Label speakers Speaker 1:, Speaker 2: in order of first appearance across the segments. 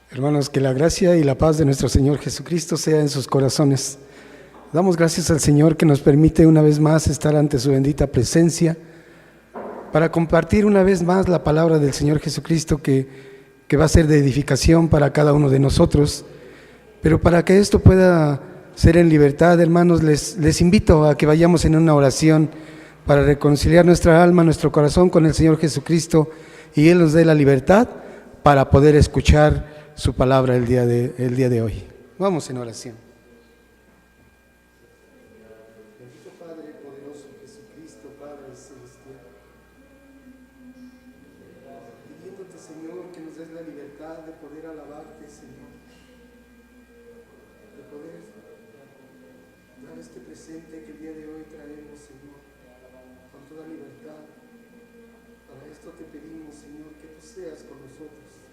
Speaker 1: Hermanos, que la gracia y la paz de nuestro Señor Jesucristo sea en sus corazones. Damos gracias al Señor que nos permite una vez más estar ante su bendita presencia para compartir una vez más la palabra del Señor Jesucristo que va a ser de edificación para cada uno de nosotros. Pero para que esto pueda ser en libertad, hermanos, les invito a que vayamos en una oración para reconciliar nuestra alma, nuestro corazón con el Señor Jesucristo, y Él nos dé la libertad para poder escuchar su palabra el día de hoy. Vamos en oración. Bendito Padre poderoso Jesucristo, Padre celestial, pidiéndote, Señor, que nos des la libertad de poder alabarte, Señor, de poder dar este presente que el día de hoy traemos, Señor, con toda libertad. Para esto te pedimos, Señor, que tú seas con nosotros.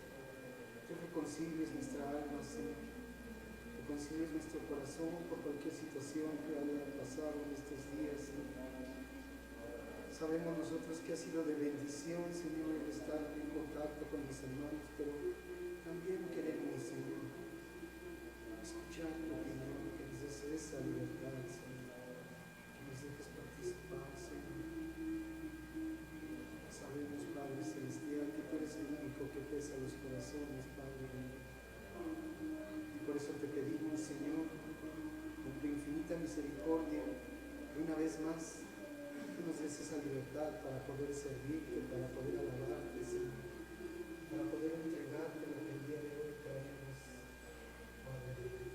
Speaker 1: Que reconcilies nuestra alma, Señor, que reconcilies nuestro corazón por cualquier situación que haya pasado en estos días, Señor. Sabemos nosotros que ha sido de bendición, Señor, el estar en contacto con mis hermanos, pero también queremos, Señor, escuchar tu opinión, que nos des esa libertad, Señor, que nos dejes participar, Señor. Sabemos, Padre celestial, que tú eres el único que pesa los corazones, Padre mío. Y por eso te pedimos, Señor, con tu infinita misericordia, que una vez más tú nos des esa libertad para poder servirte, para poder alabarte, Señor, para poder entregarte lo que el día de hoy traemos, Padre mío.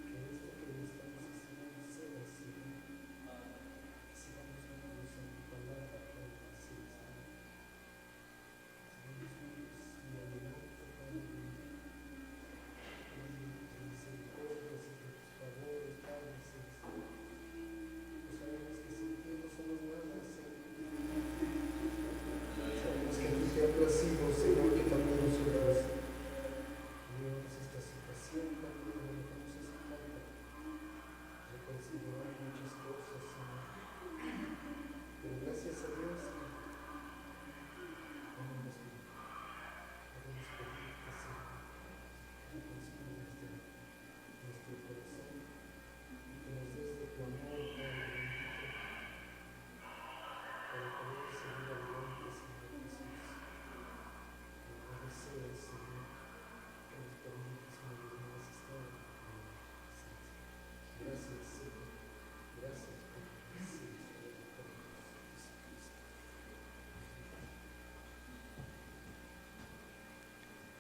Speaker 1: Que esto que estamos haciendo sea, Señor, que sigamos unidos en tu palabra, Padre celestial.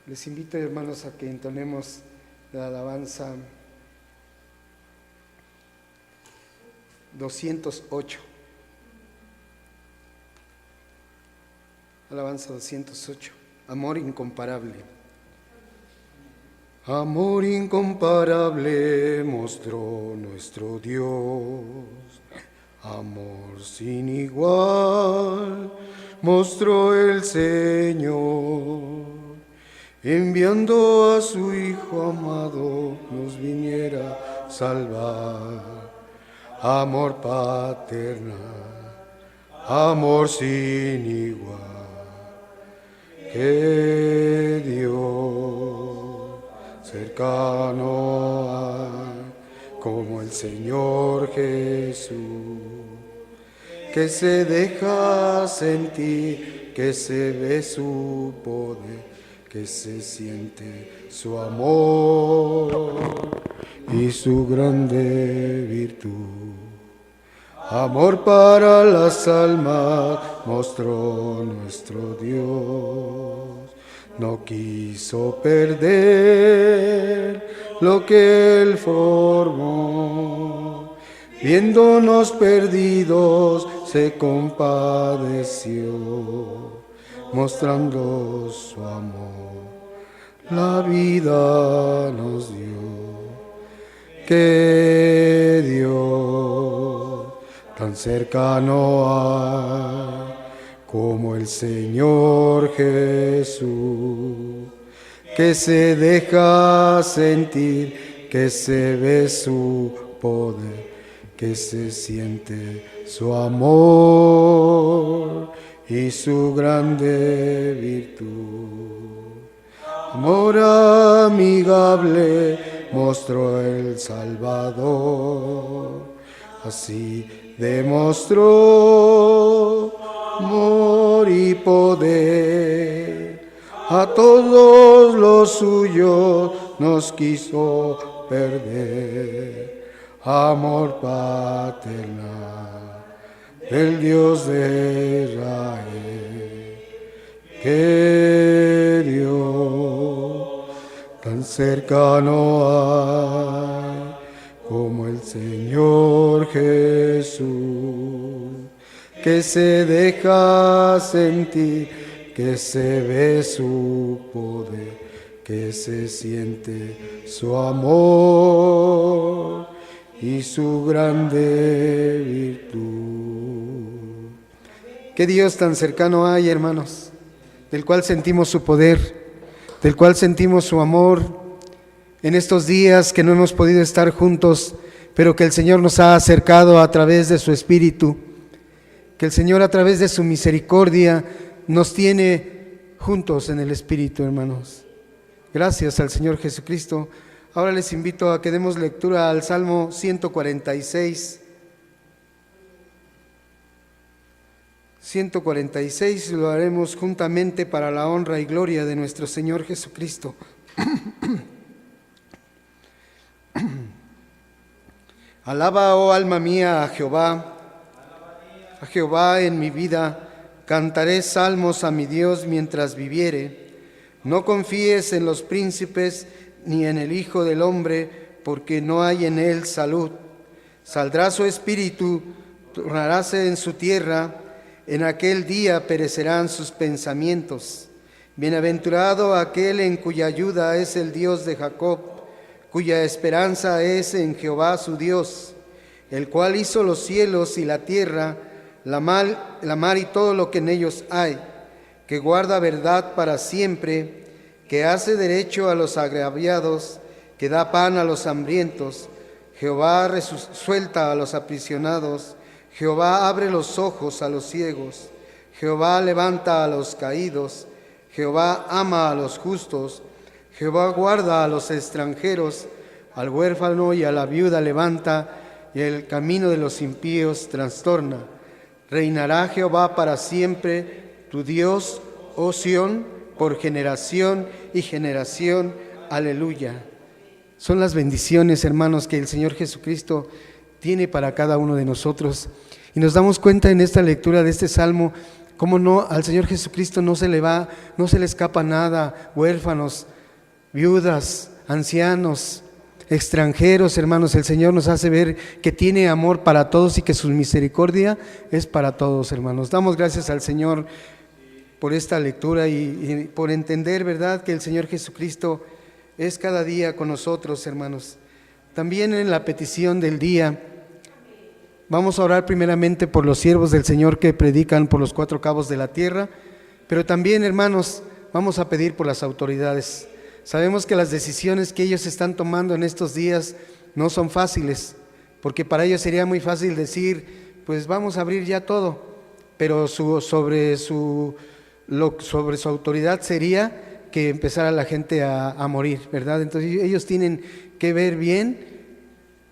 Speaker 1: Les invito, hermanos, a que entonemos la alabanza 208. Alabanza 208. Amor incomparable. Amor incomparable mostró nuestro Dios. Amor sin igual mostró el Señor. Enviando a su Hijo amado, nos viniera a salvar. Amor paternal, amor sin igual, que Dios cercano hay, como el Señor Jesús, que se deja sentir, que se ve su poder, que se siente su amor y su grande virtud. Amor para las almas mostró nuestro Dios. No quiso perder lo que Él formó. Viéndonos perdidos se compadeció, mostrando su amor, la vida nos dio, que Dios cercano hay como el Señor Jesús, que se deja sentir, que se ve su poder, que se siente su amor y su grande virtud. Amor amigable mostró el Salvador, así demostró amor y poder. A todos los suyos nos quiso perder. Amor paternal del Dios de Israel, que Dios tan cercano hay como el Señor Jesús, que se deja sentir, que se ve su poder, que se siente su amor y su grande virtud. ¿Qué Dios tan cercano hay, hermanos? Del cual sentimos su poder, del cual sentimos su amor en estos días que no hemos podido estar juntos, pero que el Señor nos ha acercado a través de su Espíritu, que el Señor a través de su misericordia nos tiene juntos en el Espíritu, hermanos. Gracias al Señor Jesucristo. Ahora les invito a que demos lectura al Salmo 146. 146 lo haremos juntamente para la honra y gloria de nuestro Señor Jesucristo. Alaba, oh alma mía, a Jehová en mi vida. Cantaré salmos a mi Dios mientras viviere. No confíes en los príncipes ni en el Hijo del Hombre, porque no hay en él salud. Saldrá su espíritu, tornaráse en su tierra. En aquel día perecerán sus pensamientos. Bienaventurado aquel en cuya ayuda es el Dios de Jacob, cuya esperanza es en Jehová su Dios, el cual hizo los cielos y la tierra, la mar y todo lo que en ellos hay, que guarda verdad para siempre, que hace derecho a los agraviados, que da pan a los hambrientos. Jehová suelta a los aprisionados. Jehová abre los ojos a los ciegos. Jehová levanta a los caídos. Jehová ama a los justos. Jehová guarda a los extranjeros. Al huérfano y a la viuda levanta, y el camino de los impíos trastorna. Reinará Jehová para siempre, tu Dios, oh Sión, por generación y generación. Aleluya. Son las bendiciones, hermanos, que el Señor Jesucristo tiene para cada uno de nosotros. Y nos damos cuenta en esta lectura de este salmo, cómo no, al Señor Jesucristo no se le escapa nada. Huérfanos, viudas, ancianos, extranjeros, hermanos, el Señor nos hace ver que tiene amor para todos y que su misericordia es para todos, hermanos. Damos gracias al Señor por esta lectura y por entender, ¿verdad?, que el Señor Jesucristo es cada día con nosotros, hermanos. También en la petición del día, vamos a orar primeramente por los siervos del Señor que predican por los 4 cabos de la tierra, pero también, hermanos, vamos a pedir por las autoridades. Sabemos que las decisiones que ellos están tomando en estos días no son fáciles, porque para ellos sería muy fácil decir, pues vamos a abrir ya todo, pero sobre su autoridad sería que empezara la gente a morir, ¿verdad? Entonces ellos tienen que ver bien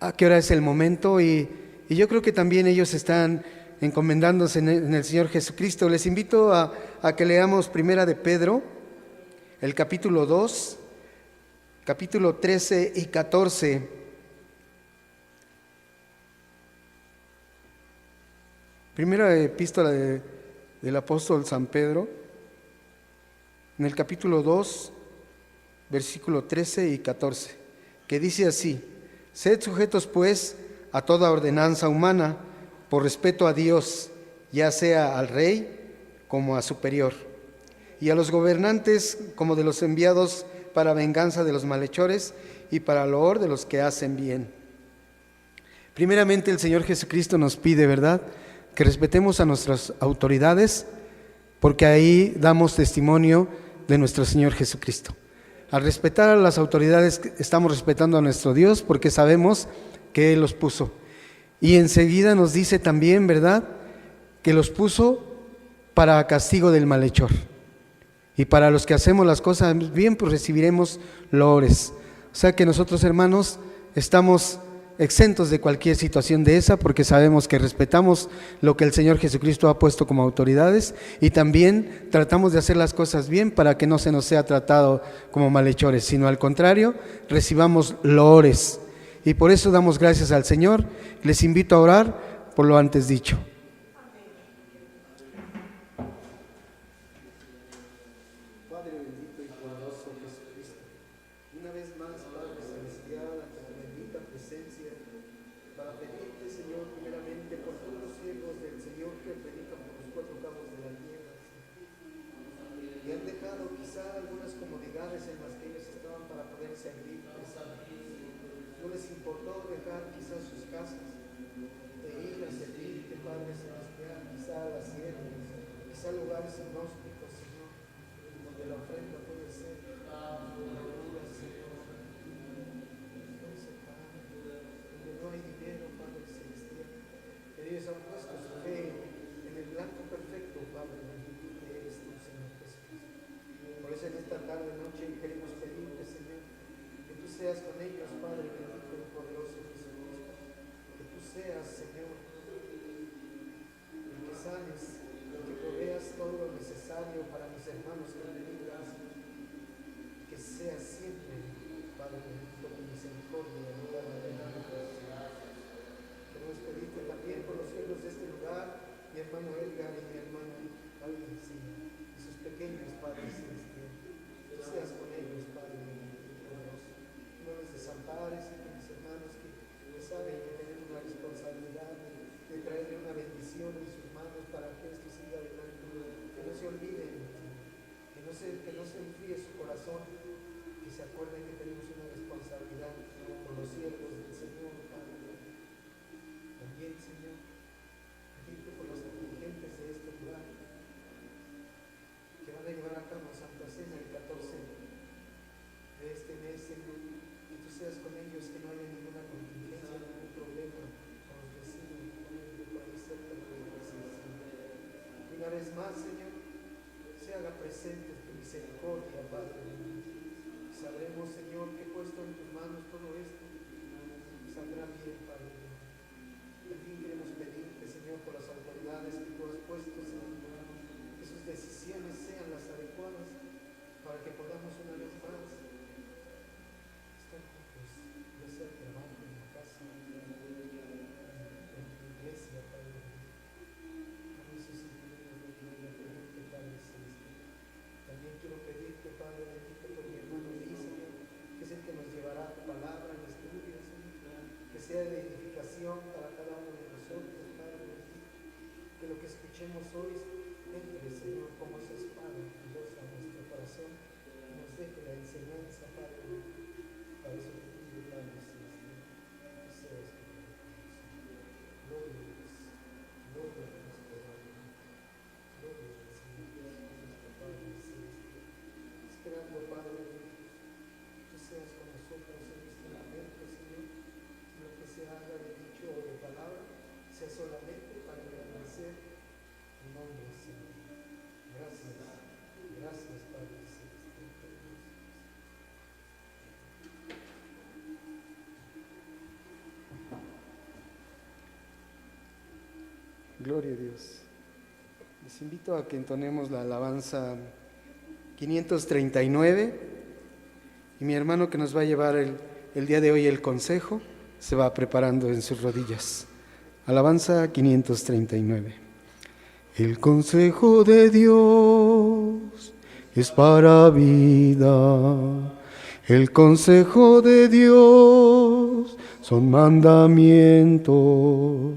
Speaker 1: a qué hora es el momento y yo creo que también ellos están encomendándose en el Señor Jesucristo. Les invito a que leamos Primera de Pedro, el capítulo 2, capítulo 13 y 14. Primera epístola del apóstol San Pedro, en el capítulo 2, versículo 13 y 14, que dice así: Sed sujetos pues a toda ordenanza humana, por respeto a Dios, ya sea al rey como a superior, y a los gobernantes como de los enviados para venganza de los malhechores y para loor de los que hacen bien. Primeramente, el Señor Jesucristo nos pide, ¿verdad?, que respetemos a nuestras autoridades, porque ahí damos testimonio de nuestro Señor Jesucristo. Al respetar a las autoridades, estamos respetando a nuestro Dios, porque sabemos que Él los puso. Y enseguida nos dice también, ¿verdad?, que los puso para castigo del malhechor. Y para los que hacemos las cosas bien, pues recibiremos loores. O sea que nosotros, hermanos, estamos exentos de cualquier situación de esa, porque sabemos que respetamos lo que el Señor Jesucristo ha puesto como autoridades, y también tratamos de hacer las cosas bien para que no se nos sea tratado como malhechores, sino al contrario, recibamos loores. Y por eso damos gracias al Señor. Les invito a orar por lo antes dicho. Padre bendito y poderoso Jesucristo, una vez más, Padre celestial, a tu bendita presencia, para pedirte, Señor, primeramente por todos los siervos del Señor que predican por los cuatro cabos de la tierra, y han dejado quizá algunas comodidades en las que ellos estaban para poder servir. No les importó dejar quizás sus casas, de ir a servirte, Padre celestial, quizá a las sierras, quizá lugares inhóspitos, Señor, donde la ofrenda puede ser dura, Señor, donde no hay dinero, Padre celestial. Ellos han puesto su fe en el blanco perfecto, Padre bendito, que eres tú, Señor Jesucristo. Por eso en esta tarde, noche, queremos pedirte, Señor, que tú seas con ellos, Padre bendito y poderoso Jesucristo. Que tú seas, Señor, el que sanes, el que proveas todo lo necesario para mis hermanos que bendigas. Que seas siempre, Padre bendito, con misericordia en lugar de benditos. Queremos pedirte también por los siervos de este lugar, mi hermano Edgar y mi hermano Alvin, Señor, y sus pequeños, Padre celestial. Que seas con ellos, Padre bendito y poderoso. No les desampares, y mis hermanos que saben que tenemos la responsabilidad de traerle una bendición en sus manos para que esto siga adelante. Que no se olviden, que no se enfríe su corazón, que se acuerden que tenemos una responsabilidad con los siervos del Señor, Padre. También, Señor, pedirte por los dirigentes de este lugar que van a llevar a cabo Santa Cena el 14 de este mes, Señor. Que tú seas con ellos, que no haya ninguna contingencia, ningún problema con los vecinos, con el de por ahí cerca de la iglesia, Señor. Y una vez más, Señor, se haga presente tu misericordia, Padre. Sabremos, Señor, que he puesto en tus manos todo esto, saldrá bien, Padre. También queremos pedirte, Señor, por las autoridades que tú has puesto, Señor, que sus decisiones sean las adecuadas para que podamos una vez más estar juntos, ya sea el trabajo, en la casa, en la iglesia, Padre. Por eso, Señor, quiero pedirte, Padre celestial. También quiero pedirte, Padre bendito, por mi hermano Luis, Señor, que es el que nos llevará tu palabra en estudio, Señor, que sea de edificación para cada uno de nosotros, Padre bendito. Que lo que escuchemos hoy entre, Señor, como esa espada filosa a nuestro corazón, y nos deje la enseñanza, Padre bendito. Para eso te pido, Padre celestial, que seas con nosotros. Gloria a Dios, gloria a nuestro Padre, gloria al Señor Jesús, nuestro Padre celestial. Esperando, Padre bendito, que seas con nosotros en este momento, Señor. Lo que se haga de dicho o de palabra sea solamente para agradecer tu nombre, Señor. Gracias, gracias, Padre celestial. Gloria a Dios. Les invito a que entonemos la alabanza 539, y mi hermano que nos va a llevar el día de hoy el consejo se va preparando en sus rodillas. Alabanza 539. El consejo de Dios es para vida. El consejo de Dios son mandamientos.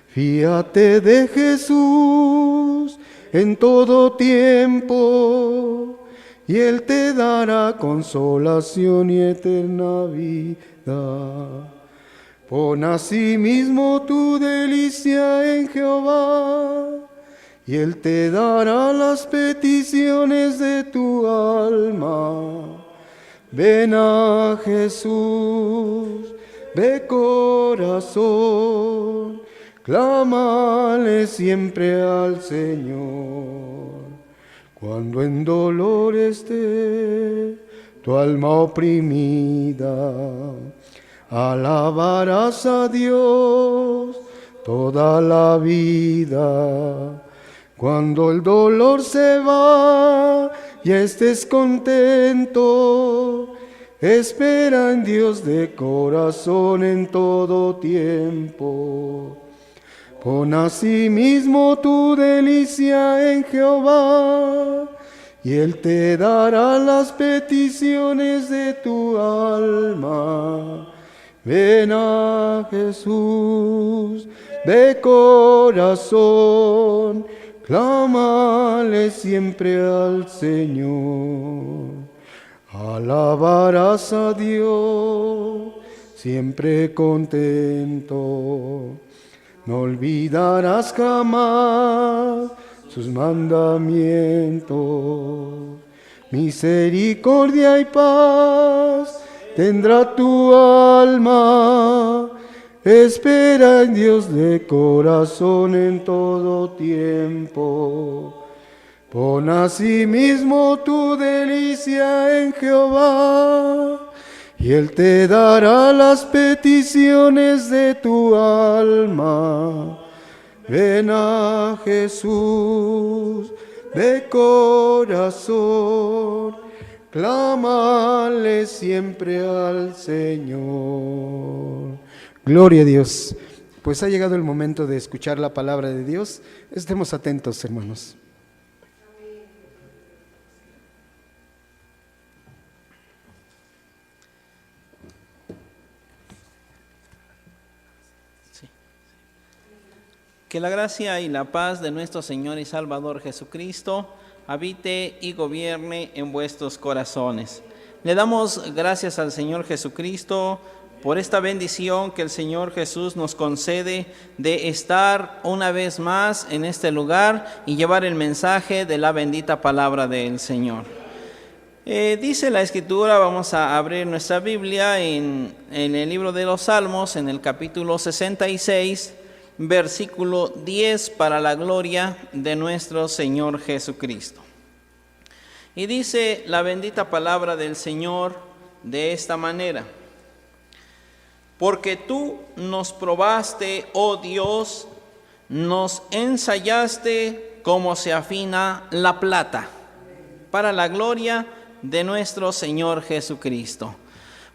Speaker 1: Fíate de Jesús en todo tiempo, y Él te dará consolación y eterna vida. Pon asimismo tu delicia en Jehová, y Él te dará las peticiones de tu alma. Ven a Jesús de corazón, clámale siempre al Señor. Cuando en dolor esté tu alma oprimida, alabarás a Dios toda la vida. Cuando el dolor se va y estés contento, espera en Dios de corazón en todo tiempo. Pon asimismo tu delicia en Jehová, y Él te dará las peticiones de tu alma. Ven a Jesús de corazón, clámale siempre al Señor. Alabarás a Dios siempre contento. No olvidarás jamás sus mandamientos. Misericordia y paz tendrá tu alma. Espera en Dios de corazón en todo tiempo. Pon asimismo tu delicia en Jehová, y Él te dará las peticiones de tu alma. Ven a Jesús de corazón, clámale siempre al Señor. Gloria a Dios. Pues ha llegado el momento de escuchar la palabra de Dios. Estemos atentos, hermanos.
Speaker 2: Que la gracia y la paz de nuestro Señor y Salvador Jesucristo habite y gobierne en vuestros corazones. Le damos gracias al Señor Jesucristo por esta bendición que el Señor Jesús nos concede de estar una vez más en este lugar y llevar el mensaje de la bendita palabra del Señor. Dice la Escritura, vamos a abrir nuestra Biblia en el libro de los Salmos, en el capítulo 66, versículo 10, para la gloria de nuestro Señor Jesucristo. Y dice la bendita palabra del Señor de esta manera: porque tú nos probaste, oh Dios, nos ensayaste como se afina la plata, para la gloria de nuestro Señor Jesucristo.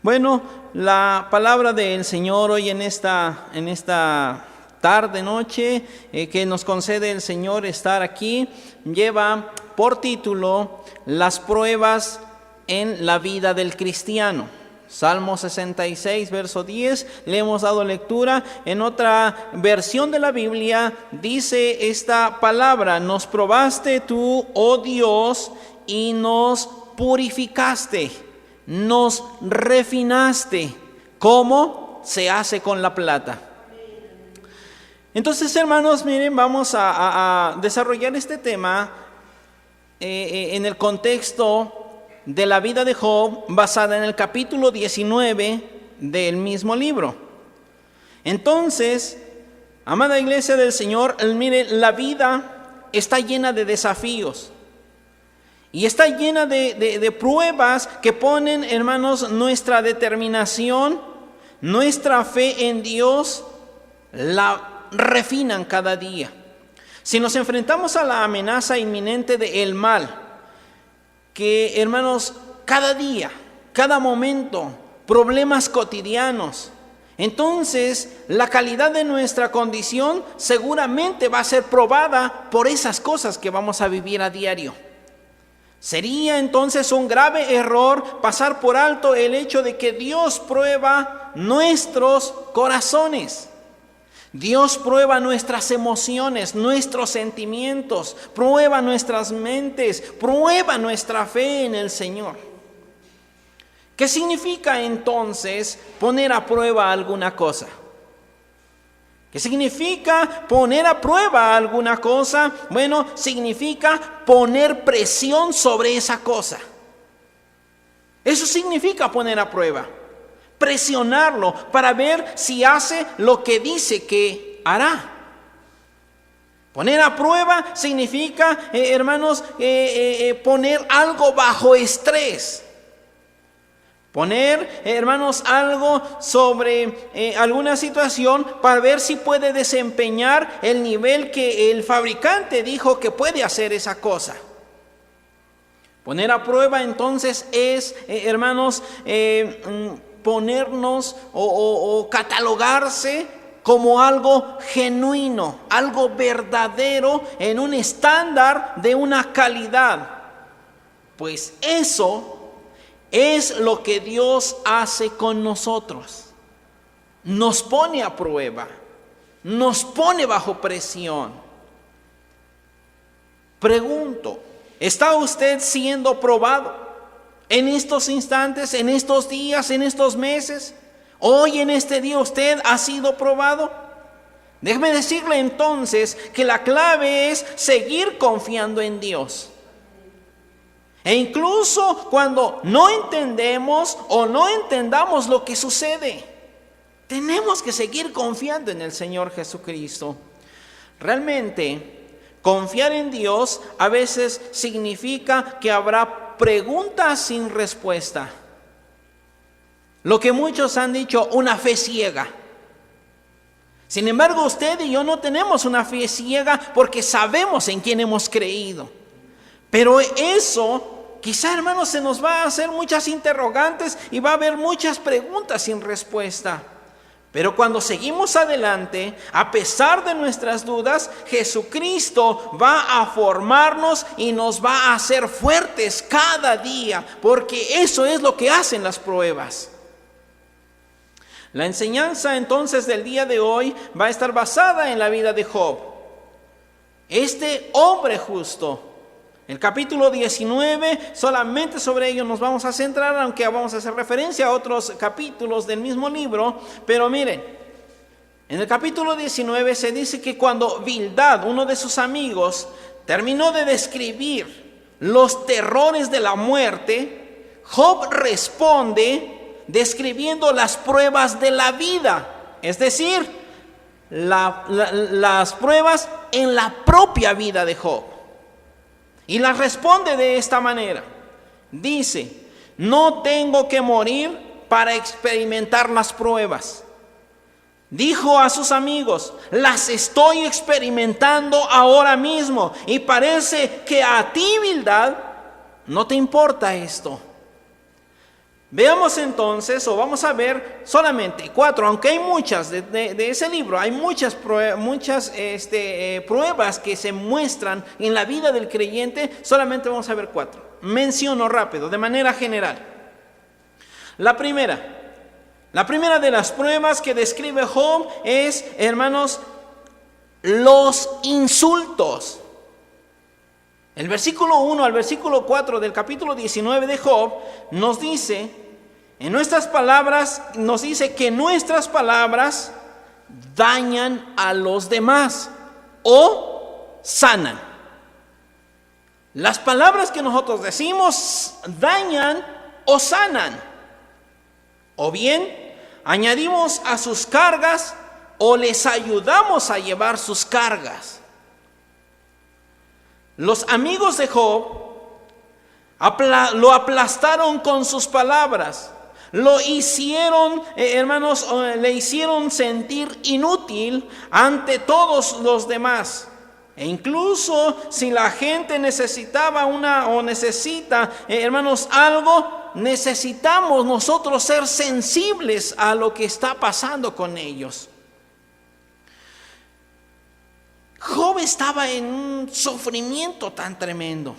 Speaker 2: Bueno, la palabra del Señor hoy en esta tarde, noche, que nos concede el Señor estar aquí, lleva por título las pruebas en la vida del cristiano. Salmo 66, verso 10, le hemos dado lectura. En otra versión de la Biblia dice esta palabra: nos probaste tú, oh Dios, y nos purificaste, nos refinaste, como se hace con la plata. Entonces, hermanos, miren, vamos a desarrollar este tema en el contexto de la vida de Job, basada en el capítulo 19 del mismo libro. Entonces, amada iglesia del Señor, mire, la vida está llena de desafíos y está llena de pruebas que ponen, hermanos, nuestra determinación, nuestra fe en Dios, la refinan cada día. Si nos enfrentamos a la amenaza inminente del mal, que, hermanos, cada día, cada momento, problemas cotidianos, entonces la calidad de nuestra condición seguramente va a ser probada por esas cosas que vamos a vivir a diario. Sería entonces un grave error pasar por alto el hecho de que Dios prueba nuestros corazones. Dios prueba nuestras emociones, nuestros sentimientos, prueba nuestras mentes, prueba nuestra fe en el Señor. ¿Qué significa entonces poner a prueba alguna cosa? ¿Qué significa poner a prueba alguna cosa? Bueno, significa poner presión sobre esa cosa. Eso significa poner a prueba. Presionarlo para ver si hace lo que dice que hará. Poner a prueba significa, hermanos, poner algo bajo estrés. Poner, hermanos, algo sobre alguna situación para ver si puede desempeñar el nivel que el fabricante dijo que puede hacer esa cosa. Poner a prueba entonces es, hermanos, ponernos o catalogarse como algo genuino, algo verdadero en un estándar de una calidad. Pues eso es lo que Dios hace con nosotros. Nos pone a prueba, nos pone bajo presión. Pregunto, ¿está usted siendo probado en estos instantes, en estos días, en estos meses? Hoy en este día usted ha sido probado. Déjeme decirle entonces que la clave es seguir confiando en Dios. E incluso cuando no entendemos o no entendamos lo que sucede, tenemos que seguir confiando en el Señor Jesucristo. Realmente, confiar en Dios a veces significa que habrá preguntas sin respuesta. Lo que muchos han dicho, una fe ciega. Sin embargo, usted y yo no tenemos una fe ciega porque sabemos en quién hemos creído. Pero eso, quizá, hermanos, se nos va a hacer muchas interrogantes y va a haber muchas preguntas sin respuesta. Pero cuando seguimos adelante, a pesar de nuestras dudas, Jesucristo va a formarnos y nos va a hacer fuertes cada día, porque eso es lo que hacen las pruebas. La enseñanza entonces del día de hoy va a estar basada en la vida de Job. Este hombre justo. El capítulo 19, solamente sobre ello nos vamos a centrar, aunque vamos a hacer referencia a otros capítulos del mismo libro. Pero miren, en el capítulo 19 se dice que cuando Bildad, uno de sus amigos, terminó de describir los terrores de la muerte, Job responde describiendo las pruebas de la vida, es decir, las pruebas en la propia vida de Job. Y las responde de esta manera. Dice, no tengo que morir para experimentar las pruebas. Dijo a sus amigos, las estoy experimentando ahora mismo. Y parece que a ti, Bildad, no te importa esto. Veamos entonces, o vamos a ver solamente 4, aunque hay muchas de ese libro, hay muchas pruebas que se muestran en la vida del creyente. Solamente vamos a ver 4. Menciono rápido, de manera general. La primera de las pruebas que describe Job es, hermanos, los insultos. El versículo 1 al versículo 4 del capítulo 19 de Job nos dice, nos dice que nuestras palabras dañan a los demás o sanan. Las palabras que nosotros decimos dañan o sanan. O bien añadimos a sus cargas o les ayudamos a llevar sus cargas. Los amigos de Job lo aplastaron con sus palabras. Lo hicieron, hermanos, le hicieron sentir inútil ante todos los demás. E incluso si la gente necesitaba necesita, hermanos, algo, necesitamos nosotros ser sensibles a lo que está pasando con ellos. Job estaba en un sufrimiento tan tremendo.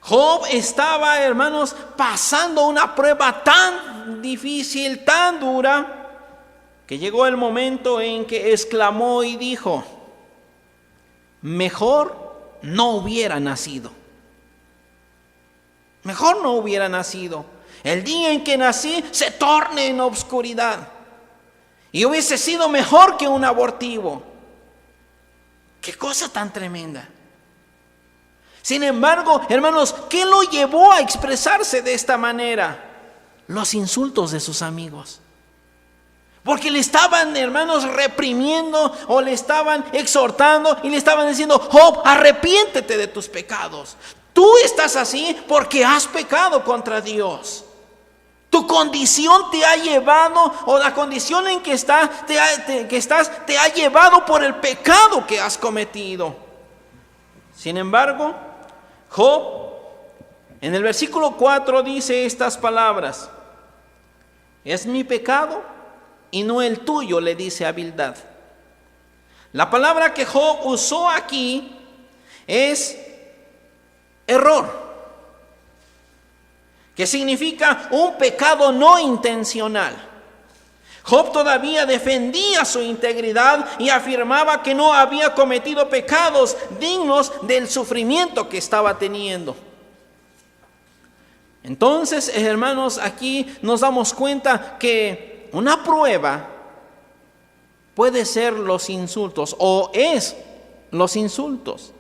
Speaker 2: Job estaba, hermanos, pasando una prueba tan difícil, tan dura, que llegó el momento en que exclamó y dijo, mejor no hubiera nacido. Mejor no hubiera nacido. El día en que nací se torne en obscuridad. y hubiese sido mejor que un abortivo. ¡Qué cosa tan tremenda! Sin embargo, hermanos, ¿qué lo llevó a expresarse de esta manera? Los insultos de sus amigos. Porque le estaban, hermanos, reprimiendo o le estaban exhortando y le estaban diciendo: Job, arrepiéntete de tus pecados. Tú estás así porque has pecado contra Dios. Tu condición te ha llevado, o la condición en que estás te ha llevado por el pecado que has cometido. Sin embargo, Job en el versículo 4 dice estas palabras: es mi pecado y no el tuyo, le dice a Bildad. La palabra que Job usó aquí es error, que significa un pecado no intencional. Job todavía defendía su integridad y afirmaba que no había cometido pecados dignos del sufrimiento que estaba teniendo. Entonces, hermanos, aquí nos damos cuenta que una prueba puede ser los insultos, o es los insultos.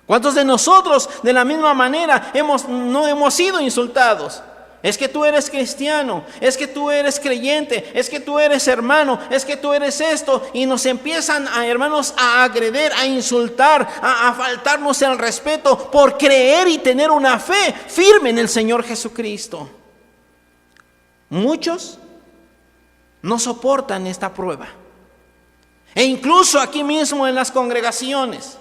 Speaker 2: ¿Cuántos de nosotros de la misma manera no hemos sido insultados? Es que tú eres cristiano, es que tú eres creyente, es que tú eres hermano, es que tú eres esto, y nos empiezan hermanos, a agredir, a insultar, a faltarnos el respeto por creer y tener una fe firme en el Señor Jesucristo. Muchos no soportan esta prueba, e incluso aquí mismo en las congregaciones.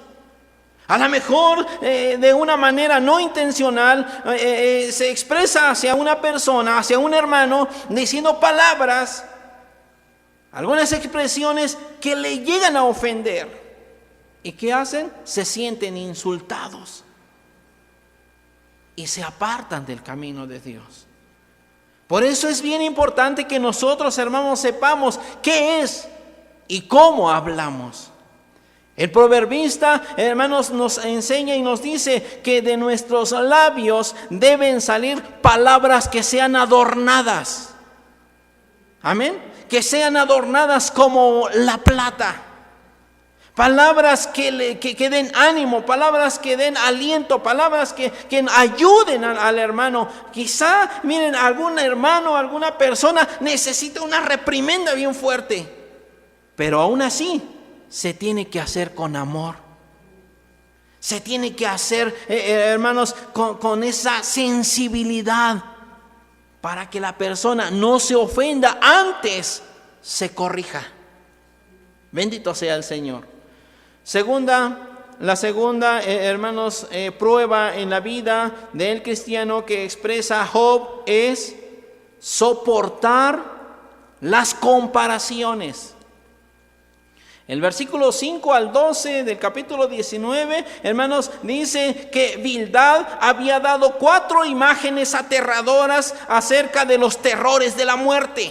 Speaker 2: A lo mejor de una manera no intencional se expresa hacia una persona, hacia un hermano, diciendo palabras, algunas expresiones que le llegan a ofender. ¿Y qué hacen? Se sienten insultados y se apartan del camino de Dios. Por eso es bien importante que nosotros, hermanos, sepamos qué es y cómo hablamos. El proverbista, hermanos, nos enseña y nos dice que de nuestros labios deben salir palabras que sean adornadas. Amén. Que sean adornadas como la plata. Palabras que den ánimo, palabras que den aliento, palabras que ayuden al hermano. Quizá, miren, algún hermano, alguna persona necesita una reprimenda bien fuerte, pero aún así se tiene que hacer con amor. Se tiene que hacer, hermanos, con esa sensibilidad para que la persona no se ofenda, antes se corrija. Bendito sea el Señor. La segunda, hermanos, prueba en la vida del cristiano que expresa Job es soportar las comparaciones. El versículo 5 al 12 del capítulo 19, hermanos, dice que Bildad había dado 4 imágenes aterradoras acerca de los terrores de la muerte.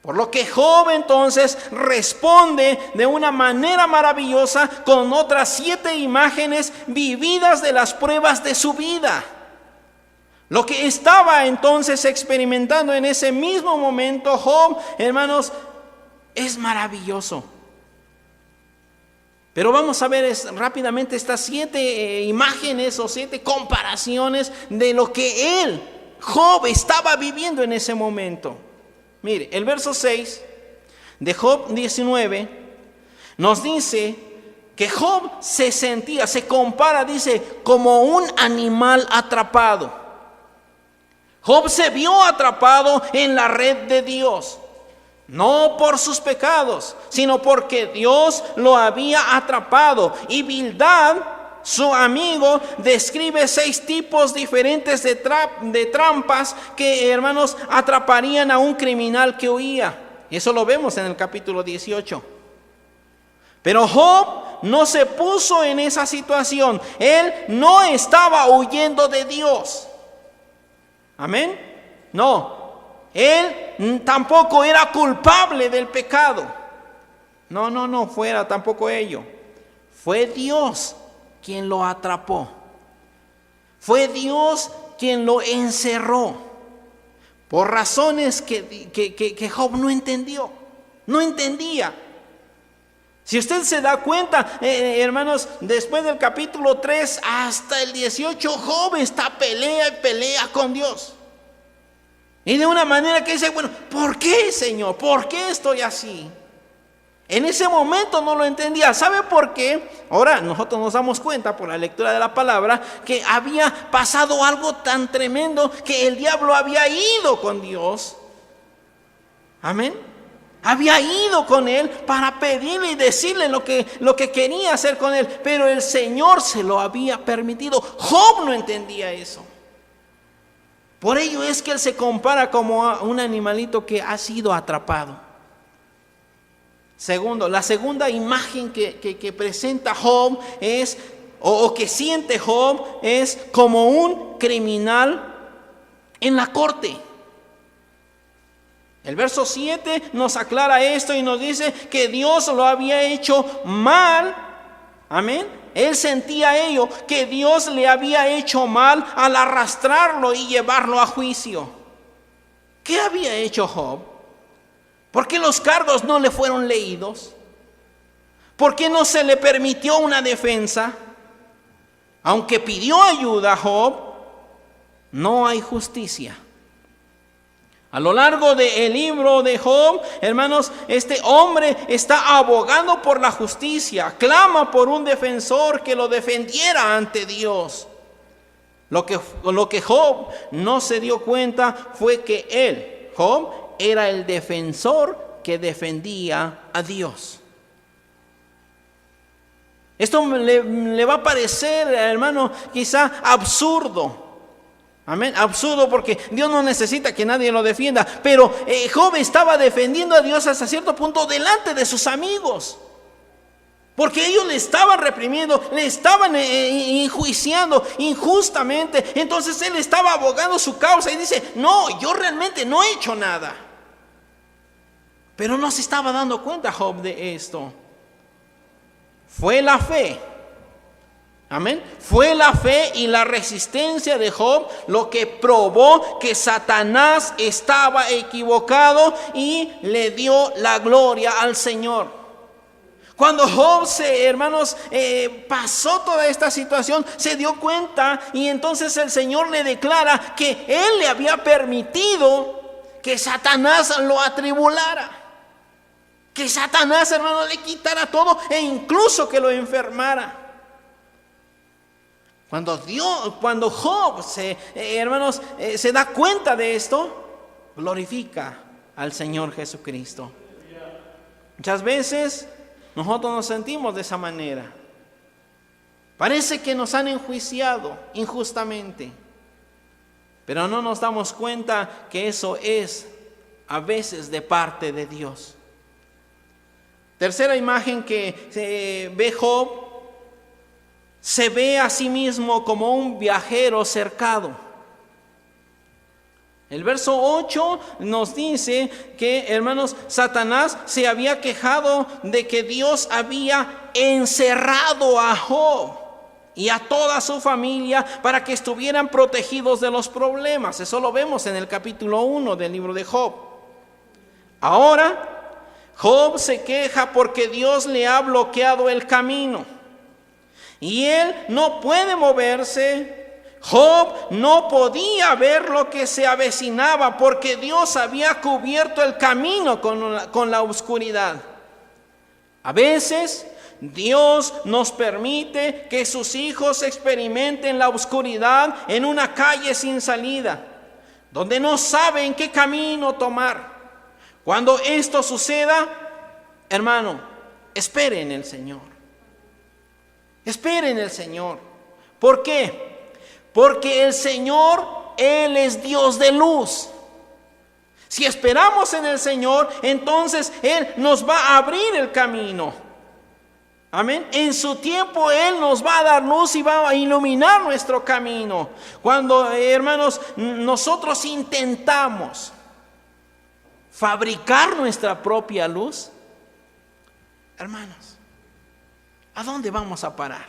Speaker 2: Por lo que Job entonces responde de una manera maravillosa con otras 7 imágenes vividas de las pruebas de su vida. Lo que estaba entonces experimentando en ese mismo momento Job, hermanos, es maravilloso. Pero vamos a ver rápidamente estas 7 imágenes o 7 comparaciones de lo que Job, estaba viviendo en ese momento. Mire, el verso 6 de Job 19 nos dice que Job se compara, dice, como un animal atrapado. Job se vio atrapado en la red de Dios. No por sus pecados, sino porque Dios lo había atrapado. Y Bildad, su amigo, describe 6 tipos diferentes de trampas que, hermanos, atraparían a un criminal que huía. Eso lo vemos en el capítulo 18. Pero Job no se puso en esa situación. Él no estaba huyendo de Dios. Amén. No. Él tampoco era culpable del pecado. No fuera tampoco ello. Fue Dios quien lo atrapó. Fue Dios quien lo encerró por razones que Job no entendió. No entendía. Si usted se da cuenta, hermanos, después del capítulo 3 hasta el 18, Job está pelea y pelea con Dios. Y de una manera que dice, bueno, ¿por qué, Señor? ¿Por qué estoy así? En ese momento no lo entendía. ¿Sabe por qué? Ahora nosotros nos damos cuenta por la lectura de la palabra que había pasado algo tan tremendo que el diablo había ido con Dios. Amén. Había ido con él para pedirle y decirle lo que quería hacer con él, pero el Señor se lo había permitido. Job no entendía eso. Por ello es que él se compara como a un animalito que ha sido atrapado. Segundo, la segunda imagen que presenta Job es, o que siente Job, es como un criminal en la corte. El verso 7 nos aclara esto y nos dice que Dios lo había hecho mal. Amén. Él sentía ello, que Dios le había hecho mal al arrastrarlo y llevarlo a juicio. ¿Qué había hecho Job? ¿Por qué los cargos no le fueron leídos? ¿Por qué no se le permitió una defensa? Aunque pidió ayuda Job, no hay justicia. A lo largo del libro de Job, hermanos, este hombre está abogando por la justicia, clama por un defensor que lo defendiera ante Dios. Lo que Job no se dio cuenta fue que él, Job, era el defensor que defendía a Dios. Esto le va a parecer, hermano, quizá absurdo. Amén, absurdo, porque Dios no necesita que nadie lo defienda, pero Job estaba defendiendo a Dios hasta cierto punto delante de sus amigos, porque ellos le estaban reprimiendo, le estaban enjuiciando injustamente. Entonces él estaba abogando su causa y dice, no, yo realmente no he hecho nada. Pero no se estaba dando cuenta Job de esto. Fue la fe. Amén. Fue la fe y la resistencia de Job lo que probó que Satanás estaba equivocado y le dio la gloria al Señor. Cuando Job, hermanos, pasó toda esta situación, se dio cuenta y entonces el Señor le declara que Él le había permitido que Satanás lo atribulara. Que Satanás, hermanos, le quitara todo e incluso que lo enfermara. Cuando Job se da cuenta de esto, glorifica al Señor Jesucristo. Muchas veces nosotros nos sentimos de esa manera. Parece que nos han enjuiciado injustamente, pero no nos damos cuenta que eso es a veces de parte de Dios. Tercera imagen que ve Job, se ve a sí mismo como un viajero cercado. El verso 8 nos dice que, hermanos, Satanás se había quejado de que Dios había encerrado a Job y a toda su familia para que estuvieran protegidos de los problemas. Eso lo vemos en el capítulo 1 del libro de Job. Ahora, Job se queja porque Dios le ha bloqueado el camino y él no puede moverse. Job no podía ver lo que se avecinaba porque Dios había cubierto el camino con la oscuridad. A veces Dios nos permite que sus hijos experimenten la oscuridad en una calle sin salida, donde no saben qué camino tomar. Cuando esto suceda, hermano, espere en el Señor. Espere en el Señor. ¿Por qué? Porque el Señor, Él es Dios de luz. Si esperamos en el Señor, entonces Él nos va a abrir el camino. Amén. En su tiempo Él nos va a dar luz y va a iluminar nuestro camino. Cuando, hermanos, nosotros intentamos fabricar nuestra propia luz, hermanos, ¿a dónde vamos a parar?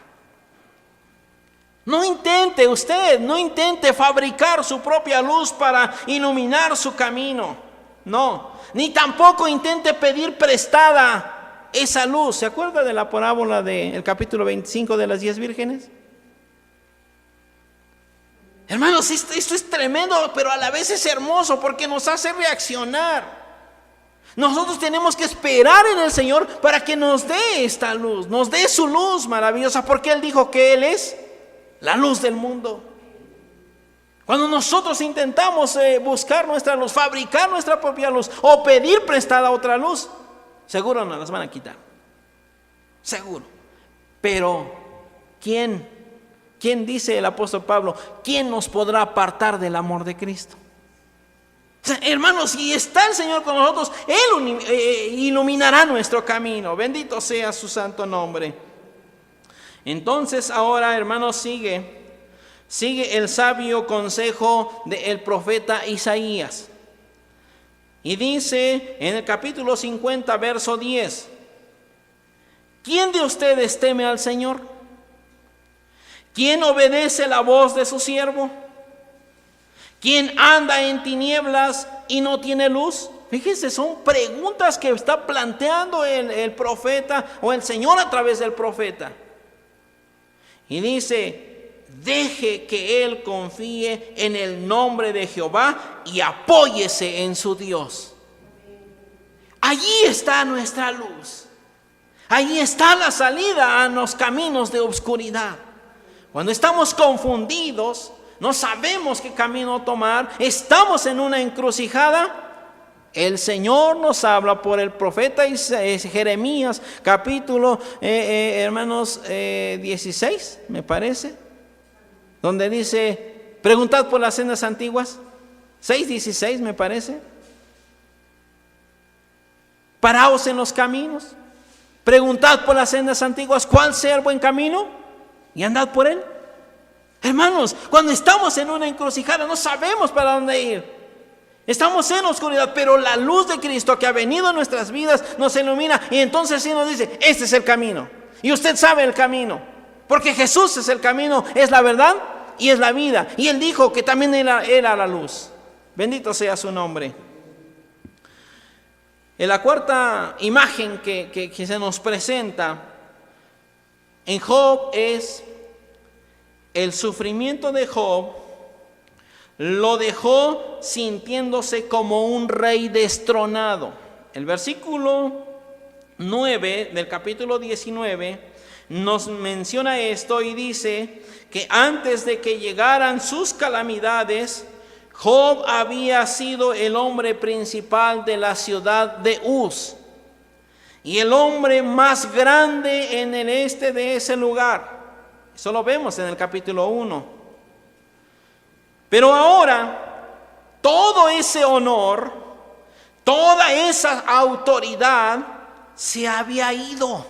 Speaker 2: No intente fabricar su propia luz para iluminar su camino. No, ni tampoco intente pedir prestada esa luz. ¿Se acuerda de la parábola del capítulo 25 de las 10 vírgenes? Hermanos, esto es tremendo, pero a la vez es hermoso porque nos hace reaccionar. Nosotros tenemos que esperar en el Señor para que nos dé esta luz, nos dé su luz maravillosa, porque Él dijo que Él es la luz del mundo. Cuando nosotros intentamos buscar nuestra luz, fabricar nuestra propia luz o pedir prestada otra luz, seguro nos las van a quitar. Seguro. Pero ¿quién dice el apóstol Pablo? ¿Quién nos podrá apartar del amor de Cristo? O sea, hermanos, si está el Señor con nosotros, Él iluminará nuestro camino. Bendito sea su santo nombre. Entonces ahora, hermanos, sigue el sabio consejo del profeta Isaías. Y dice en el capítulo 50, verso 10: ¿quién de ustedes teme al Señor? ¿Quién obedece la voz de su siervo? ¿Quién anda en tinieblas y no tiene luz? Fíjense, son preguntas que está planteando el profeta o el Señor a través del profeta. Y dice: deje que él confíe en el nombre de Jehová y apóyese en su Dios. Allí está nuestra luz. Allí está la salida a los caminos de oscuridad. Cuando estamos confundidos, no sabemos qué camino tomar, estamos en una encrucijada, el Señor nos habla por el profeta Jeremías, capítulo, 16, me parece, donde dice: preguntad por las sendas antiguas, 6:16 me parece. Paraos en los caminos, preguntad por las sendas antiguas, ¿cuál sea el buen camino? Y andad por él. Hermanos, cuando estamos en una encrucijada no sabemos para dónde ir. Estamos en oscuridad, pero la luz de Cristo que ha venido a nuestras vidas nos ilumina, y entonces sí nos dice: este es el camino. Y usted sabe el camino, porque Jesús es el camino, es la verdad y es la vida. Y Él dijo que también era la luz. Bendito sea su nombre. En la cuarta imagen que se nos presenta en Job es el sufrimiento de Job. Lo dejó sintiéndose como un rey destronado. El versículo 9 del capítulo 19 nos menciona esto y dice que antes de que llegaran sus calamidades, Job había sido el hombre principal de la ciudad de Uz y el hombre más grande en el este de ese lugar. Eso lo vemos en el capítulo 1. Pero ahora, todo ese honor, toda esa autoridad se había ido.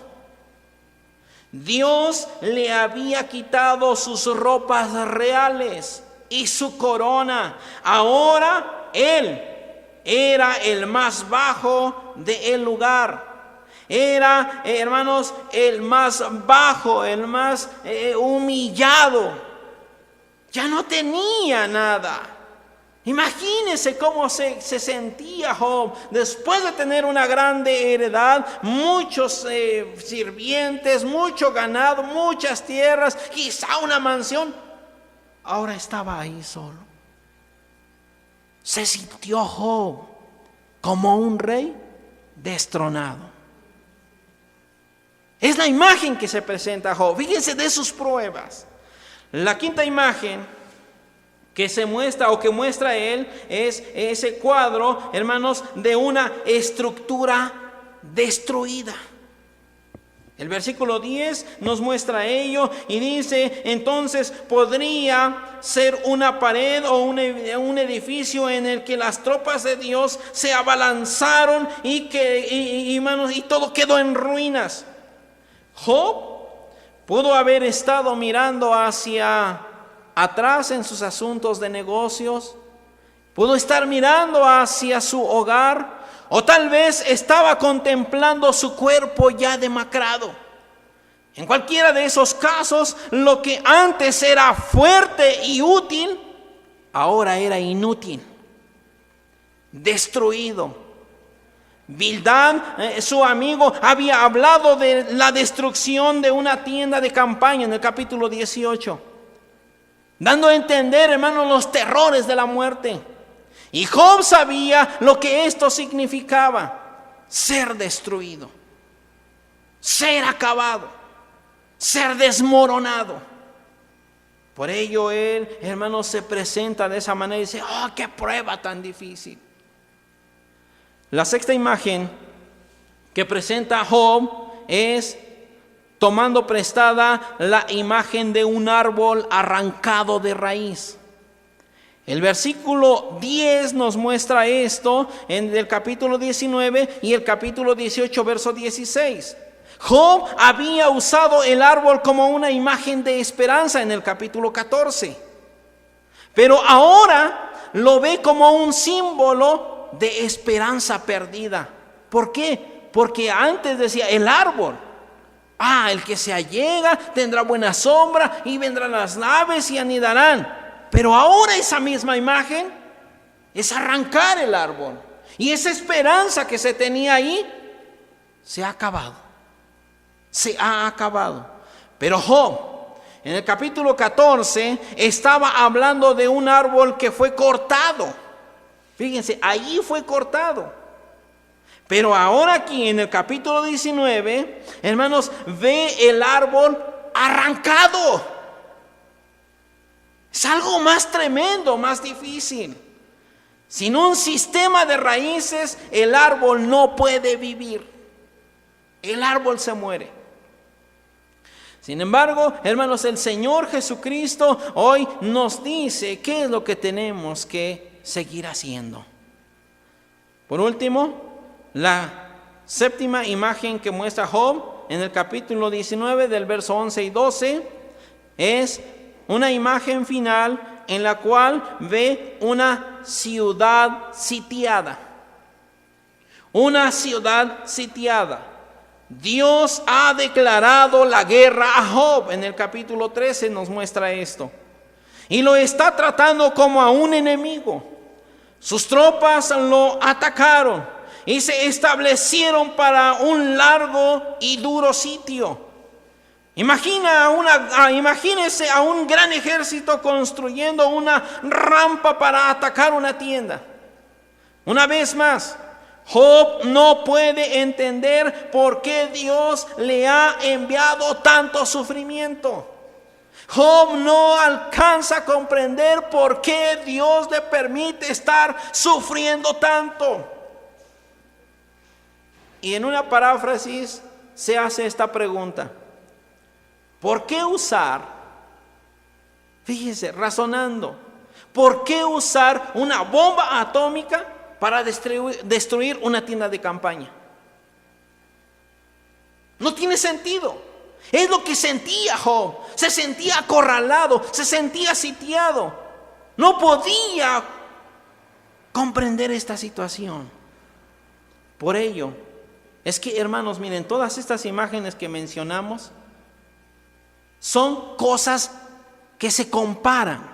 Speaker 2: Dios le había quitado sus ropas reales y su corona. Ahora Él era el más bajo del lugar. Era, hermanos, el más bajo, el más humillado. Ya no tenía nada. Imagínense cómo se sentía Job después de tener una grande heredad, muchos sirvientes, mucho ganado, muchas tierras, quizá una mansión. Ahora estaba ahí solo. Se sintió Job como un rey destronado. Es la imagen que se presenta a Job. Fíjense de sus pruebas. La quinta imagen que se muestra o que muestra él es ese cuadro, hermanos, de una estructura destruida. El versículo 10 nos muestra ello y dice: entonces podría ser una pared o un edificio en el que las tropas de Dios se abalanzaron y todo quedó en ruinas. Job pudo haber estado mirando hacia atrás en sus asuntos de negocios, pudo estar mirando hacia su hogar, o tal vez estaba contemplando su cuerpo ya demacrado. En cualquiera de esos casos, lo que antes era fuerte y útil, ahora era inútil. destruido. Bildad, su amigo, había hablado de la destrucción de una tienda de campaña en el capítulo 18, dando a entender, hermanos, los terrores de la muerte. Y Job sabía lo que esto significaba: ser destruido, ser acabado, ser desmoronado. Por ello él, hermanos, se presenta de esa manera y dice: ¡oh, qué prueba tan difícil! La sexta imagen que presenta Job es tomando prestada la imagen de un árbol arrancado de raíz. El versículo 10 nos muestra esto en el capítulo 19 y el capítulo 18, verso 16. Job había usado el árbol como una imagen de esperanza en el capítulo 14, pero ahora lo ve como un símbolo de esperanza perdida. ¿Por qué? Porque antes decía el árbol, el que se allega tendrá buena sombra y vendrán las aves y anidarán. Pero ahora esa misma imagen es arrancar el árbol, y esa esperanza que se tenía ahí se ha acabado. Se ha acabado. Pero Job, en el capítulo 14, estaba hablando de un árbol que fue cortado. Fíjense, allí fue cortado. Pero ahora aquí en el capítulo 19, hermanos, ve el árbol arrancado. Es algo más tremendo, más difícil. Sin un sistema de raíces, el árbol no puede vivir. El árbol se muere. Sin embargo, hermanos, el Señor Jesucristo hoy nos dice qué es lo que tenemos que seguir haciendo. Por último, la séptima imagen que muestra Job en el capítulo 19 del verso 11 y 12 es una imagen final en la cual ve una ciudad sitiada. Una ciudad sitiada. Dios ha declarado la guerra a Job. En el capítulo 13 nos muestra esto. Y lo está tratando como a un enemigo. Sus tropas lo atacaron y se establecieron para un largo y duro sitio. Imagínese a un gran ejército construyendo una rampa para atacar una tienda. Una vez más, Job no puede entender por qué Dios le ha enviado tanto sufrimiento. Job no alcanza a comprender por qué Dios le permite estar sufriendo tanto. Y en una paráfrasis se hace esta pregunta: ¿por qué usar, fíjese, razonando, ¿por qué usar una bomba atómica para destruir una tienda de campaña? No tiene sentido. Es lo que sentía Job. Se sentía acorralado, se sentía sitiado. No podía comprender esta situación. Por ello, es que, hermanos, miren, todas estas imágenes que mencionamos son cosas que se comparan.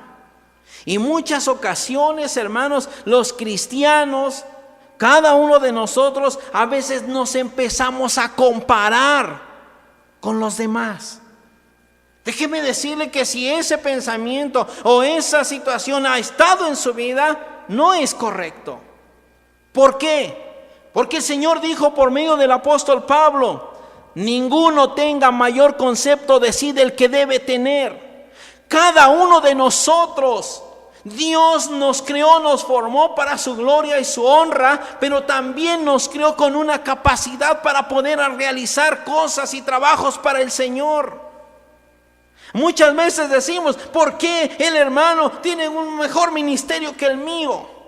Speaker 2: Y muchas ocasiones, hermanos, los cristianos, cada uno de nosotros, a veces nos empezamos a comparar con los demás. Déjeme decirle que si ese pensamiento o esa situación ha estado en su vida, no es correcto. ¿Por qué? Porque el Señor dijo por medio del apóstol Pablo: ninguno tenga mayor concepto de sí del que debe tener. Cada uno de nosotros, Dios nos creó, nos formó para su gloria y su honra, pero también nos creó con una capacidad para poder realizar cosas y trabajos para el Señor. Muchas veces decimos: ¿por qué el hermano tiene un mejor ministerio que el mío?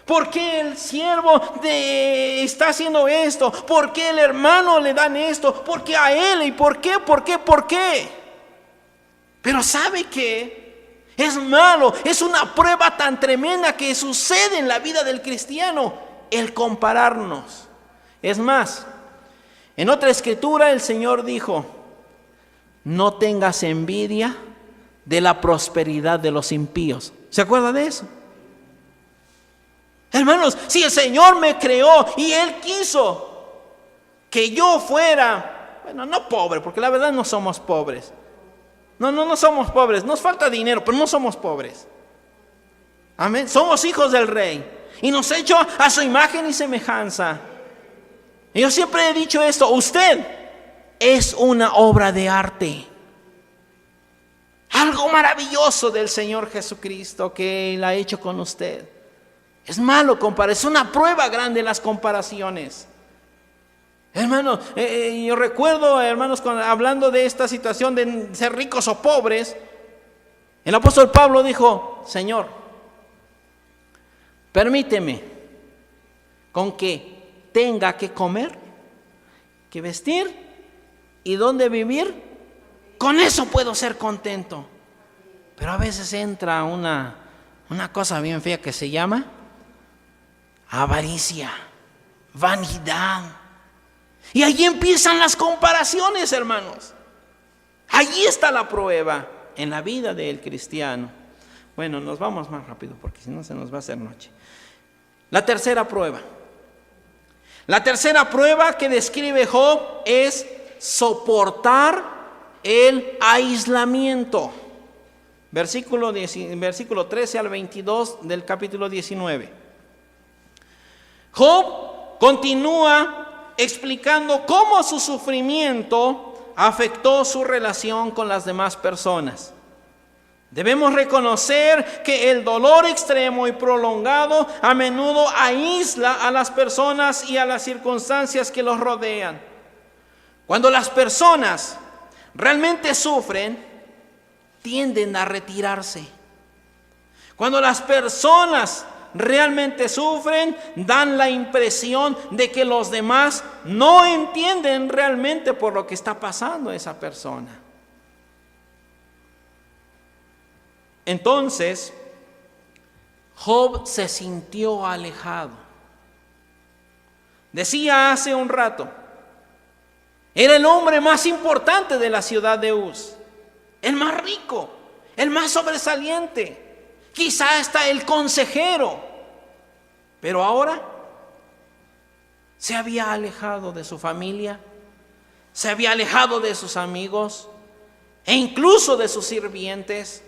Speaker 2: ¿Por qué el siervo está haciendo esto? ¿Por qué el hermano le dan esto? ¿Por qué a él? ¿Y por qué? ¿Por qué? ¿Por qué? Pero ¿sabe qué? Es malo, es una prueba tan tremenda que sucede en la vida del cristiano, el compararnos. Es más, en otra escritura el Señor dijo: no tengas envidia de la prosperidad de los impíos. ¿Se acuerda de eso? Hermanos, si el Señor me creó y Él quiso que yo fuera, bueno, no pobre, porque la verdad no somos pobres. No somos pobres. Nos falta dinero, pero no somos pobres. Amén. Somos hijos del Rey y nos ha hecho a su imagen y semejanza. Y yo siempre he dicho esto: usted es una obra de arte. Algo maravilloso del Señor Jesucristo que Él ha hecho con usted. Es malo comparar, es una prueba grande las comparaciones. Hermanos, yo recuerdo, hermanos, hablando de esta situación de ser ricos o pobres, el apóstol Pablo dijo: Señor, permíteme con que tenga que comer, que vestir y dónde vivir, con eso puedo ser contento. Pero a veces entra una cosa bien fea que se llama avaricia, vanidad. Y allí empiezan las comparaciones, hermanos. Allí está la prueba en la vida del cristiano. Bueno, nos vamos más rápido porque si no se nos va a hacer noche. La tercera prueba. La tercera prueba que describe Job es soportar el aislamiento. Versículo 13 al 22 del capítulo 19. Job continúa explicando cómo su sufrimiento afectó su relación con las demás personas. Debemos reconocer que el dolor extremo y prolongado a menudo aísla a las personas y a las circunstancias que los rodean. Cuando las personas realmente sufren, tienden a retirarse. Cuando las personas realmente sufren, dan la impresión de que los demás no entienden realmente por lo que está pasando esa persona. Entonces, Job se sintió alejado. Decía hace un rato, era el hombre más importante de la ciudad de Uz, el más rico, el más sobresaliente, quizá hasta el consejero. Pero ahora se había alejado de su familia, se había alejado de sus amigos e incluso de sus sirvientes.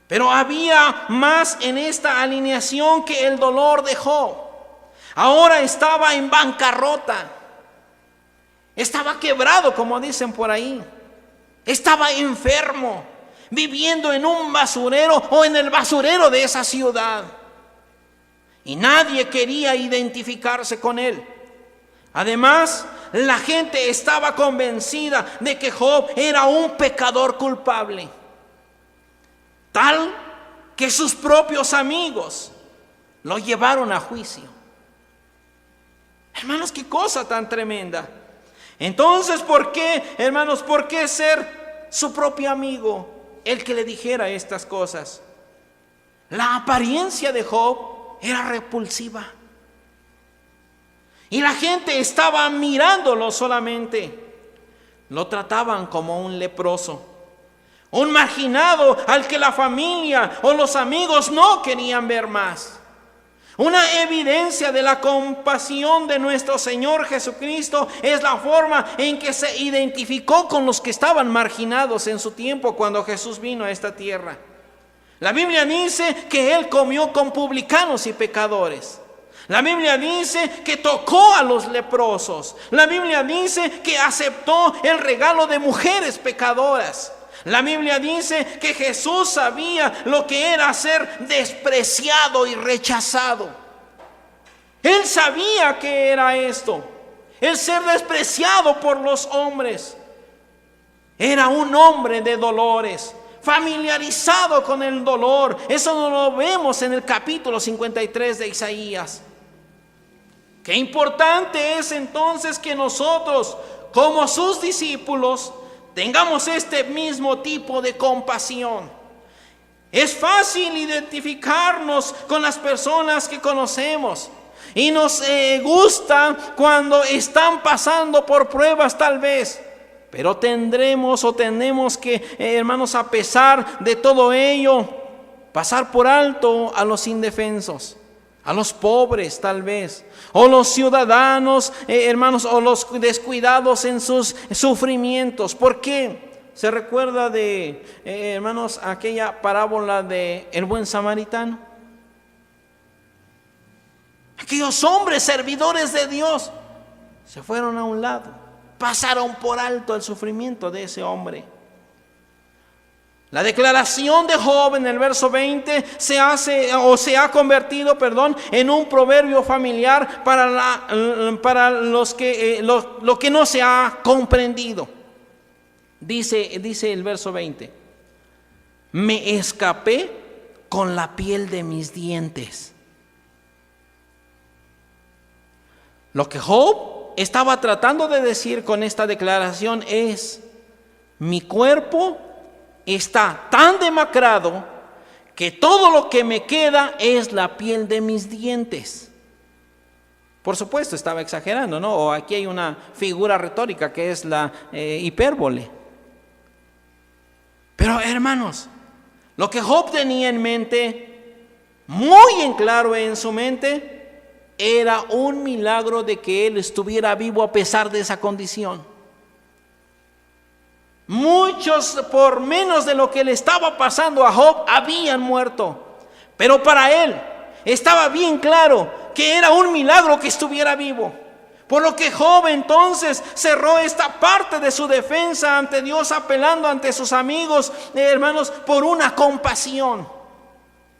Speaker 2: Pero había más en esta alineación que el dolor de Job. Ahora estaba en bancarrota, estaba quebrado, como dicen por ahí, estaba enfermo, viviendo en un basurero o en el basurero de esa ciudad. Y nadie quería identificarse con él. Además, la gente estaba convencida de que Job era un pecador culpable, tal que sus propios amigos lo llevaron a juicio. Hermanos, qué cosa tan tremenda. Entonces, ¿por qué, hermanos, por qué ser su propio amigo el que le dijera estas cosas? La apariencia de Job era repulsiva. Y la gente estaba mirándolo solamente. Lo trataban como un leproso, un marginado al que la familia o los amigos no querían ver más. Una evidencia de la compasión de nuestro Señor Jesucristo es la forma en que se identificó con los que estaban marginados en su tiempo cuando Jesús vino a esta tierra. La Biblia dice que Él comió con publicanos y pecadores. La Biblia dice que tocó a los leprosos. La Biblia dice que aceptó el regalo de mujeres pecadoras. La Biblia dice que Jesús sabía lo que era ser despreciado y rechazado. Él sabía que era esto, el ser despreciado por los hombres. Era un hombre de dolores, familiarizado con el dolor. Eso no lo vemos en el capítulo 53 de Isaías. Qué importante es entonces que nosotros, como sus discípulos, tengamos este mismo tipo de compasión. Es fácil identificarnos con las personas que conocemos y nos gusta cuando están pasando por pruebas tal vez. Pero tenemos que, hermanos, a pesar de todo ello, pasar por alto a los indefensos, a los pobres tal vez, o los ciudadanos, hermanos, o los descuidados en sus sufrimientos. ¿Por qué? ¿Se recuerda de, hermanos, aquella parábola de el buen samaritano? Aquellos hombres servidores de Dios se fueron a un lado, pasaron por alto el sufrimiento de ese hombre. La declaración de Job en el verso 20 se ha convertido, en un proverbio familiar para los que lo que no se ha comprendido. Dice el verso 20: me escapé con la piel de mis dientes. Lo que Job estaba tratando de decir con esta declaración es: mi cuerpo está tan demacrado que todo lo que me queda es la piel de mis dientes. Por supuesto, estaba exagerando, ¿no? O aquí hay una figura retórica que es la hipérbole. Pero hermanos, lo que Job tenía en mente, muy en claro en su mente, era un milagro de que él estuviera vivo a pesar de esa condición. Muchos, por menos de lo que le estaba pasando a Job, habían muerto. Pero para él estaba bien claro que era un milagro que estuviera vivo. Por lo que Job entonces cerró esta parte de su defensa ante Dios, apelando ante sus amigos, hermanos, por una compasión.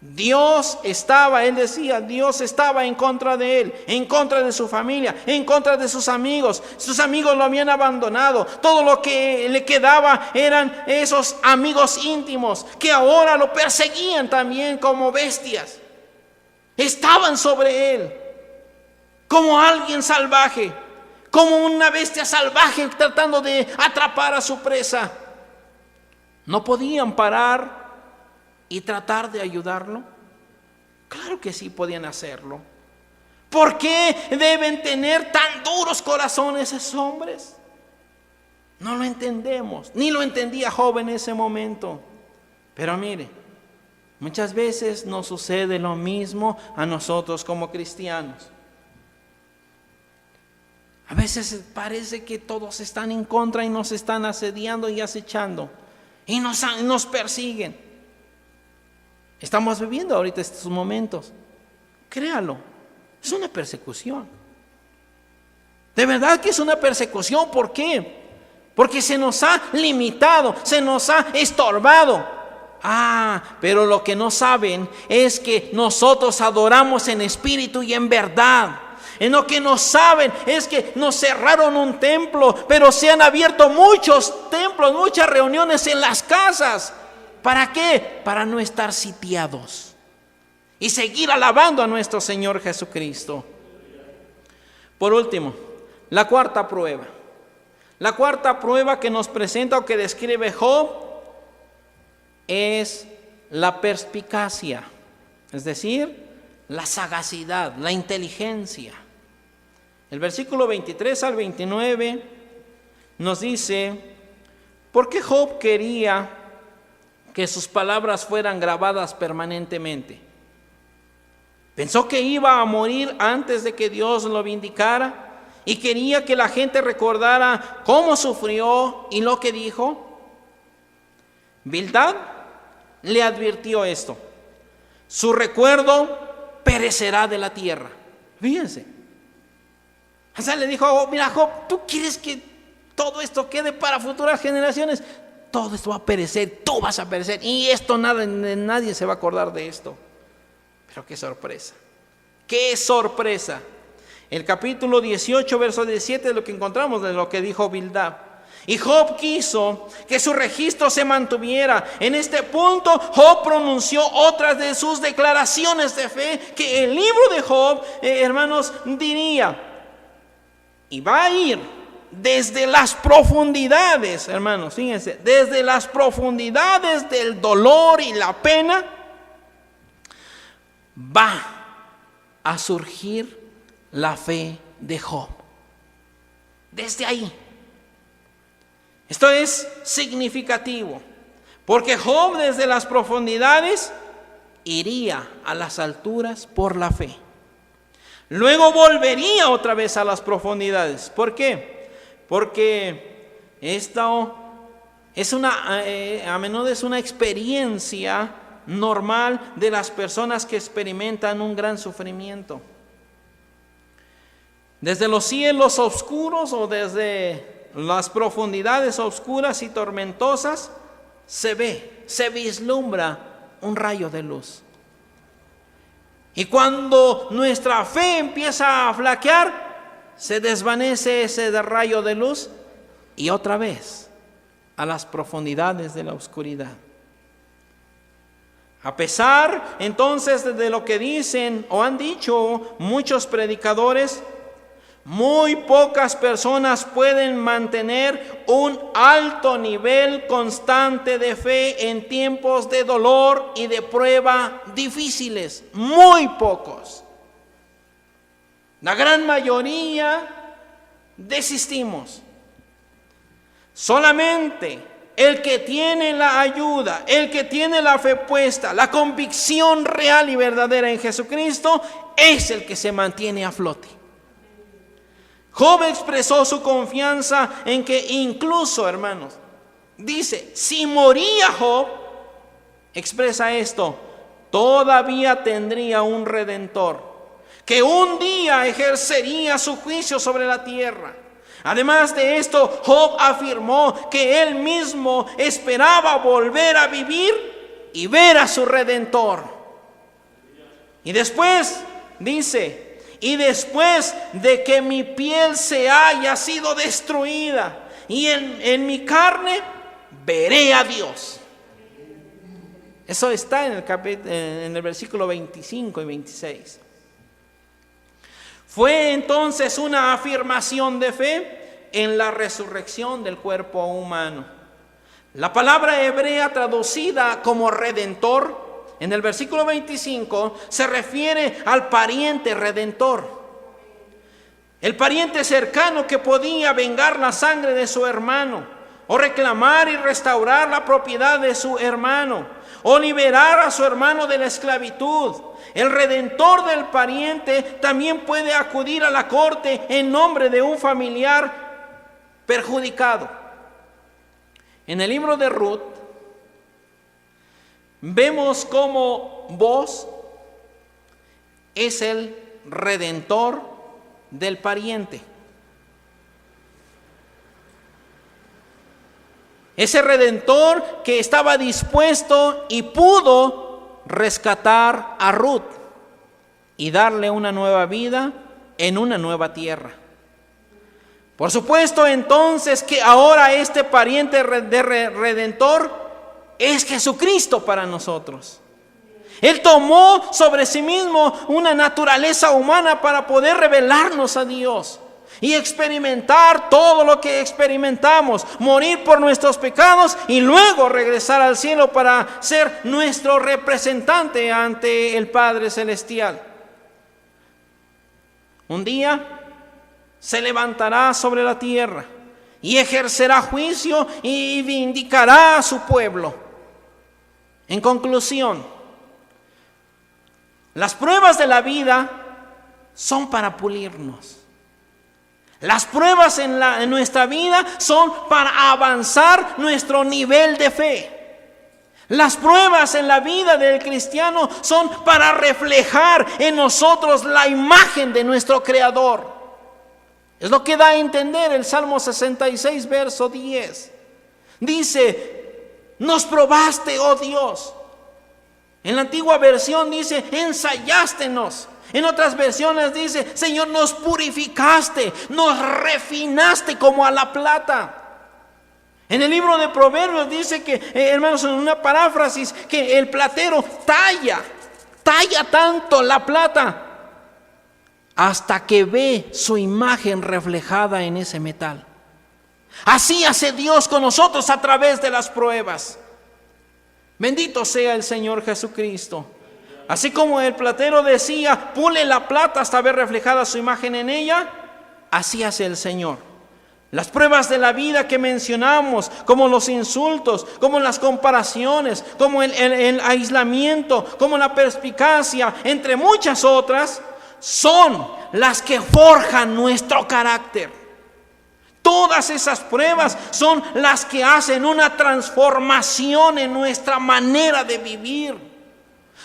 Speaker 2: Él decía, Dios estaba en contra de él, en contra de su familia, en contra de sus amigos. Sus amigos lo habían abandonado. Todo lo que le quedaba eran esos amigos íntimos que ahora lo perseguían también como bestias. Estaban sobre él como alguien salvaje, como una bestia salvaje tratando de atrapar a su presa. ¿No podían parar y tratar de ayudarlo? Claro que sí podían hacerlo. ¿Por qué deben tener tan duros corazones esos hombres? No lo entendemos, ni lo entendía Job en ese momento. Pero mire, muchas veces nos sucede lo mismo a nosotros como cristianos. A veces parece que todos están en contra y nos están asediando y acechando y nos persiguen. Estamos viviendo ahorita estos momentos. Créalo, es una persecución. De verdad que es una persecución. ¿Por qué? Porque se nos ha limitado, se nos ha estorbado. Pero lo que no saben es que nosotros adoramos en espíritu y en verdad. En lo que no saben es que nos cerraron un templo, pero se han abierto muchos templos, muchas reuniones en las casas. ¿Para qué? Para no estar sitiados y seguir alabando a nuestro Señor Jesucristo. Por último, la cuarta prueba. La cuarta prueba que nos presenta o que describe Job es la perspicacia, es decir, la sagacidad, la inteligencia. El versículo 23 al 29 nos dice: ¿por qué Job quería que sus palabras fueran grabadas permanentemente? Pensó que iba a morir antes de que Dios lo vindicara y quería que la gente recordara cómo sufrió y lo que dijo. Bildad le advirtió esto: su recuerdo perecerá de la tierra. Fíjense. O sea, le dijo: mira, Job, ¿tú quieres que todo esto quede para futuras generaciones? Todo esto va a perecer, tú vas a perecer, y esto nadie se va a acordar de esto. Pero qué sorpresa, qué sorpresa. El capítulo 18, verso 17 es lo que encontramos de lo que dijo Bildad. Y Job quiso que su registro se mantuviera. En este punto, Job pronunció otras de sus declaraciones de fe que el libro de Job, hermanos, diría. Y va a ir desde las profundidades, hermanos, fíjense, desde las profundidades del dolor y la pena, va a surgir la fe de Job. Desde ahí. Esto es significativo, porque Job desde las profundidades iría a las alturas por la fe. Luego volvería otra vez a las profundidades. ¿Por qué? Porque esto es a menudo es una experiencia normal de las personas que experimentan un gran sufrimiento. Desde los cielos oscuros o desde las profundidades oscuras y tormentosas se vislumbra un rayo de luz. Y cuando nuestra fe empieza a flaquear, se desvanece ese rayo de luz y otra vez a las profundidades de la oscuridad. A pesar entonces de lo que dicen o han dicho muchos predicadores, muy pocas personas pueden mantener un alto nivel constante de fe en tiempos de dolor y de prueba difíciles. Muy pocos. La gran mayoría desistimos. Solamente el que tiene la ayuda, el que tiene la fe puesta, la convicción real y verdadera en Jesucristo, es el que se mantiene a flote. Job expresó su confianza en que incluso, hermanos, dice, si moría Job, expresa esto, todavía tendría un redentor, que un día ejercería su juicio sobre la tierra. Además de esto, Job afirmó que él mismo esperaba volver a vivir y ver a su redentor. Y después dice, y después de que mi piel se haya sido destruida y en mi carne veré a Dios. Eso está en el versículo 25 y 26. Fue entonces una afirmación de fe en la resurrección del cuerpo humano. La palabra hebrea traducida como redentor en el versículo 25 se refiere al pariente redentor. El pariente cercano que podía vengar la sangre de su hermano, o reclamar y restaurar la propiedad de su hermano, o liberar a su hermano de la esclavitud. El redentor del pariente también puede acudir a la corte en nombre de un familiar perjudicado. En el libro de Ruth vemos cómo Boaz es el redentor del pariente. Ese redentor que estaba dispuesto y pudo rescatar a Ruth y darle una nueva vida en una nueva tierra. Por supuesto entonces que ahora este pariente redentor es Jesucristo para nosotros. Él tomó sobre sí mismo una naturaleza humana para poder revelarnos a Dios y experimentar todo lo que experimentamos, morir por nuestros pecados y luego regresar al cielo para ser nuestro representante ante el Padre Celestial. Un día se levantará sobre la tierra y ejercerá juicio y vindicará a su pueblo. En conclusión, las pruebas de la vida son para pulirnos. Las pruebas en nuestra vida son para avanzar nuestro nivel de fe. Las pruebas en la vida del cristiano son para reflejar en nosotros la imagen de nuestro Creador. Es lo que da a entender el Salmo 66, verso 10. Dice, nos probaste, oh Dios. En la antigua versión dice, ensayástenos. En otras versiones dice, Señor, nos purificaste, nos refinaste como a la plata. En el libro de Proverbios dice que, hermanos, en una paráfrasis, que el platero talla tanto la plata hasta que ve su imagen reflejada en ese metal. Así hace Dios con nosotros a través de las pruebas. Bendito sea el Señor Jesucristo. Así como el platero decía, pule la plata hasta ver reflejada su imagen en ella, así hace el Señor. Las pruebas de la vida que mencionamos, como los insultos, como las comparaciones, como el aislamiento, como la perspicacia, entre muchas otras, son las que forjan nuestro carácter. Todas esas pruebas son las que hacen una transformación en nuestra manera de vivir.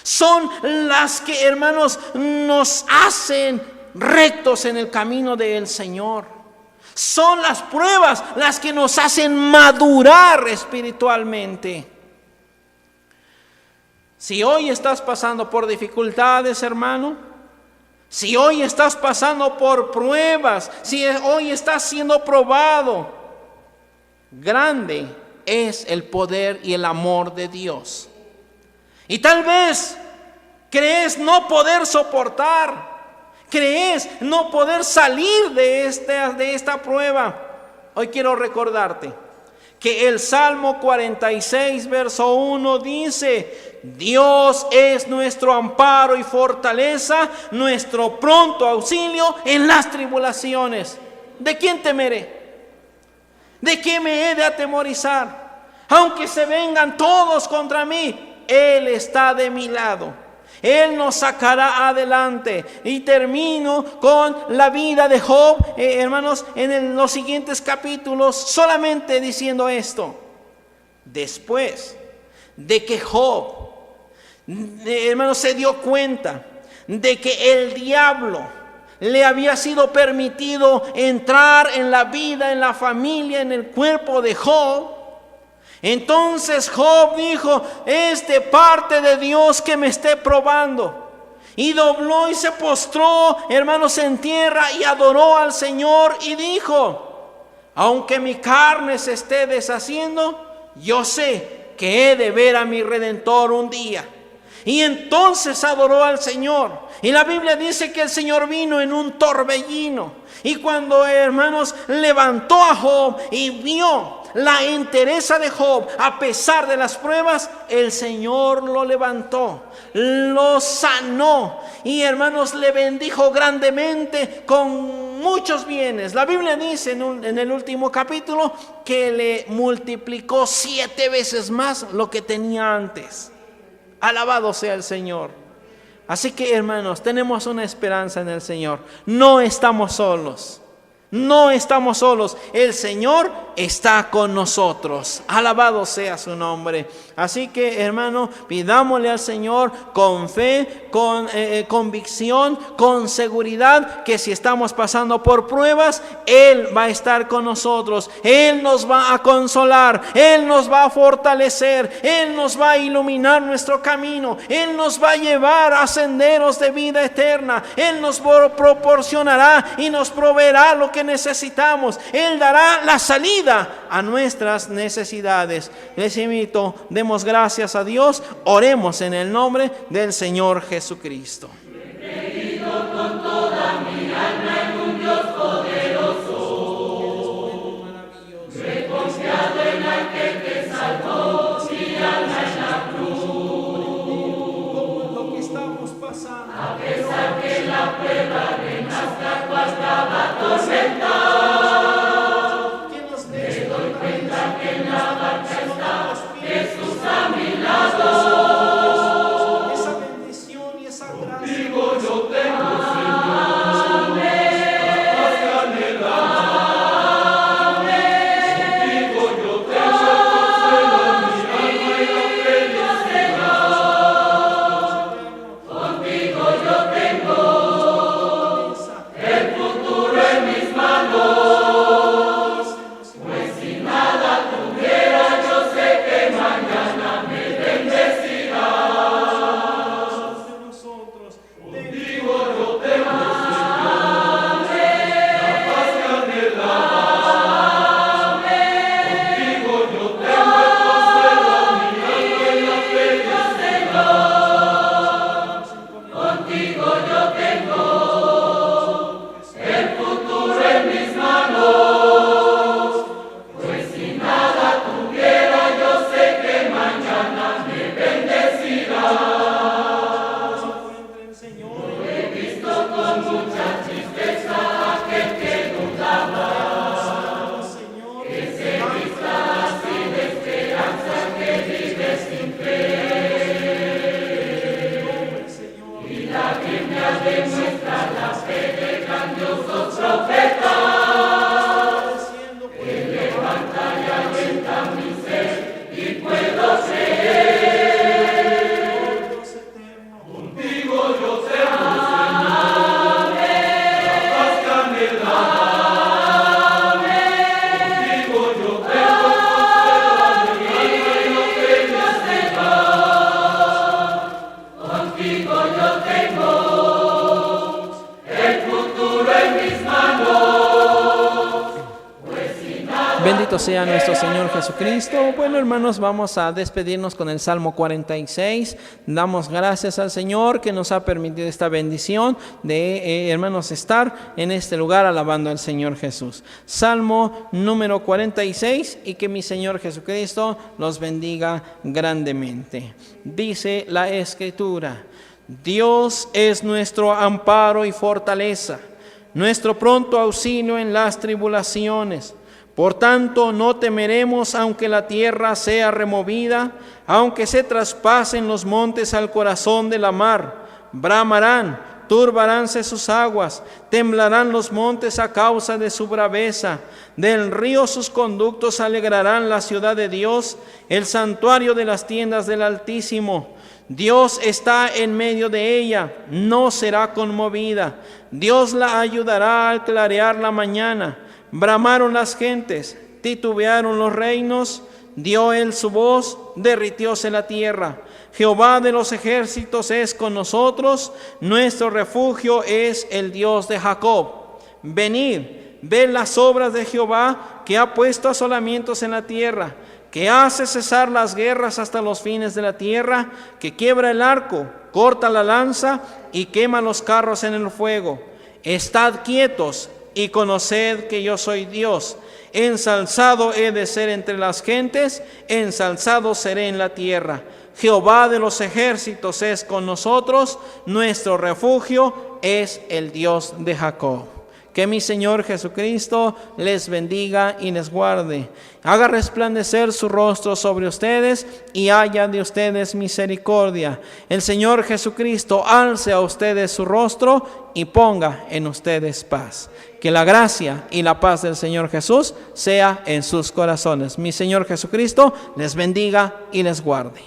Speaker 2: Son las que, hermanos, nos hacen rectos en el camino del Señor. Son las pruebas las que nos hacen madurar espiritualmente. Si hoy estás pasando por dificultades, hermano, si hoy estás pasando por pruebas, si hoy estás siendo probado, grande es el poder y el amor de Dios. Y tal vez crees no poder soportar, crees no poder salir de esta prueba. Hoy quiero recordarte que el Salmo 46, verso 1 dice: Dios es nuestro amparo y fortaleza, nuestro pronto auxilio en las tribulaciones. ¿De quién temeré? ¿De qué me he de atemorizar? Aunque se vengan todos contra mí, Él está de mi lado. Él nos sacará adelante. Y termino con la vida de Job, hermanos, en los siguientes capítulos, solamente diciendo esto. Después de que Job, hermanos, se dio cuenta de que el diablo le había sido permitido entrar en la vida, en la familia, en el cuerpo de Job, entonces Job dijo: es de parte de Dios que me esté probando. Y dobló y se postró, hermanos, en tierra y adoró al Señor y dijo: aunque mi carne se esté deshaciendo, yo sé que he de ver a mi Redentor un día. Y entonces adoró al Señor. Y la Biblia dice que el Señor vino en un torbellino. Y cuando, hermanos, levantó a Job y vio la entereza de Job, a pesar de las pruebas, el Señor lo levantó, lo sanó y, hermanos, le bendijo grandemente con muchos bienes. La Biblia dice en el último capítulo que le multiplicó 7 veces más lo que tenía antes. Alabado sea el Señor. Así que, hermanos, tenemos una esperanza en el Señor. No estamos solos. No estamos solos. El Señor está con nosotros. Alabado sea su nombre. Así que, hermano, pidámosle al Señor con fe, con convicción, con seguridad, que si estamos pasando por pruebas, Él va a estar con nosotros. Él nos va a consolar. Él nos va a fortalecer. Él nos va a iluminar nuestro camino. Él nos va a llevar a senderos de vida eterna. Él nos proporcionará y nos proveerá lo que necesitamos. Él dará la salida a nuestras necesidades. Les invito, demos gracias a Dios, oremos en el nombre del Señor Jesucristo.
Speaker 3: He creído con toda mi alma en un Dios poderoso. He confiado en aquel que salvó mi alma en la cruz.
Speaker 2: Lo que estamos pasando,
Speaker 3: a pesar que la prueba de nuestra cual estaba tormentada, me doy cuenta que en la barca está Jesús a mi lado.
Speaker 2: esa bendición y esa gracia.
Speaker 3: Contigo yo tengo, Señor, más que anhelar. Contigo yo tengo el consuelo, mi alma y la felicidad. Contigo yo tengo el futuro en mis manos, pues sin nada tuve.
Speaker 2: sea nuestro Señor Jesucristo. Bueno, hermanos, vamos a despedirnos con el Salmo 46. Damos gracias al Señor que nos ha permitido esta bendición de, hermanos, estar en este lugar alabando al Señor Jesús. Salmo número 46, y que mi Señor Jesucristo los bendiga grandemente. Dice la Escritura: Dios es nuestro amparo y fortaleza, nuestro pronto auxilio en las tribulaciones. Por tanto, no temeremos aunque la tierra sea removida, aunque se traspasen los montes al corazón de la mar. Bramarán, turbaránse sus aguas, temblarán los montes a causa de su braveza. Del río sus conductos alegrarán la ciudad de Dios, el santuario de las tiendas del Altísimo. Dios está en medio de ella, no será conmovida. Dios la ayudará al clarear la mañana. Bramaron las gentes, titubearon los reinos, dio él su voz, derritióse la tierra. Jehová de los ejércitos es con nosotros, nuestro refugio es el Dios de Jacob. Venid, ved las obras de Jehová, que ha puesto asolamientos en la tierra, que hace cesar las guerras hasta los fines de la tierra, que quiebra el arco, corta la lanza y quema los carros en el fuego. Estad quietos y conoced que yo soy Dios. Ensalzado he de ser entre las gentes, ensalzado seré en la tierra. Jehová de los ejércitos es con nosotros, nuestro refugio es el Dios de Jacob. Que mi Señor Jesucristo les bendiga y les guarde. Haga resplandecer su rostro sobre ustedes y haya de ustedes misericordia. El Señor Jesucristo alce a ustedes su rostro y ponga en ustedes paz. Que la gracia y la paz del Señor Jesús sea en sus corazones. Mi Señor Jesucristo les bendiga y les guarde.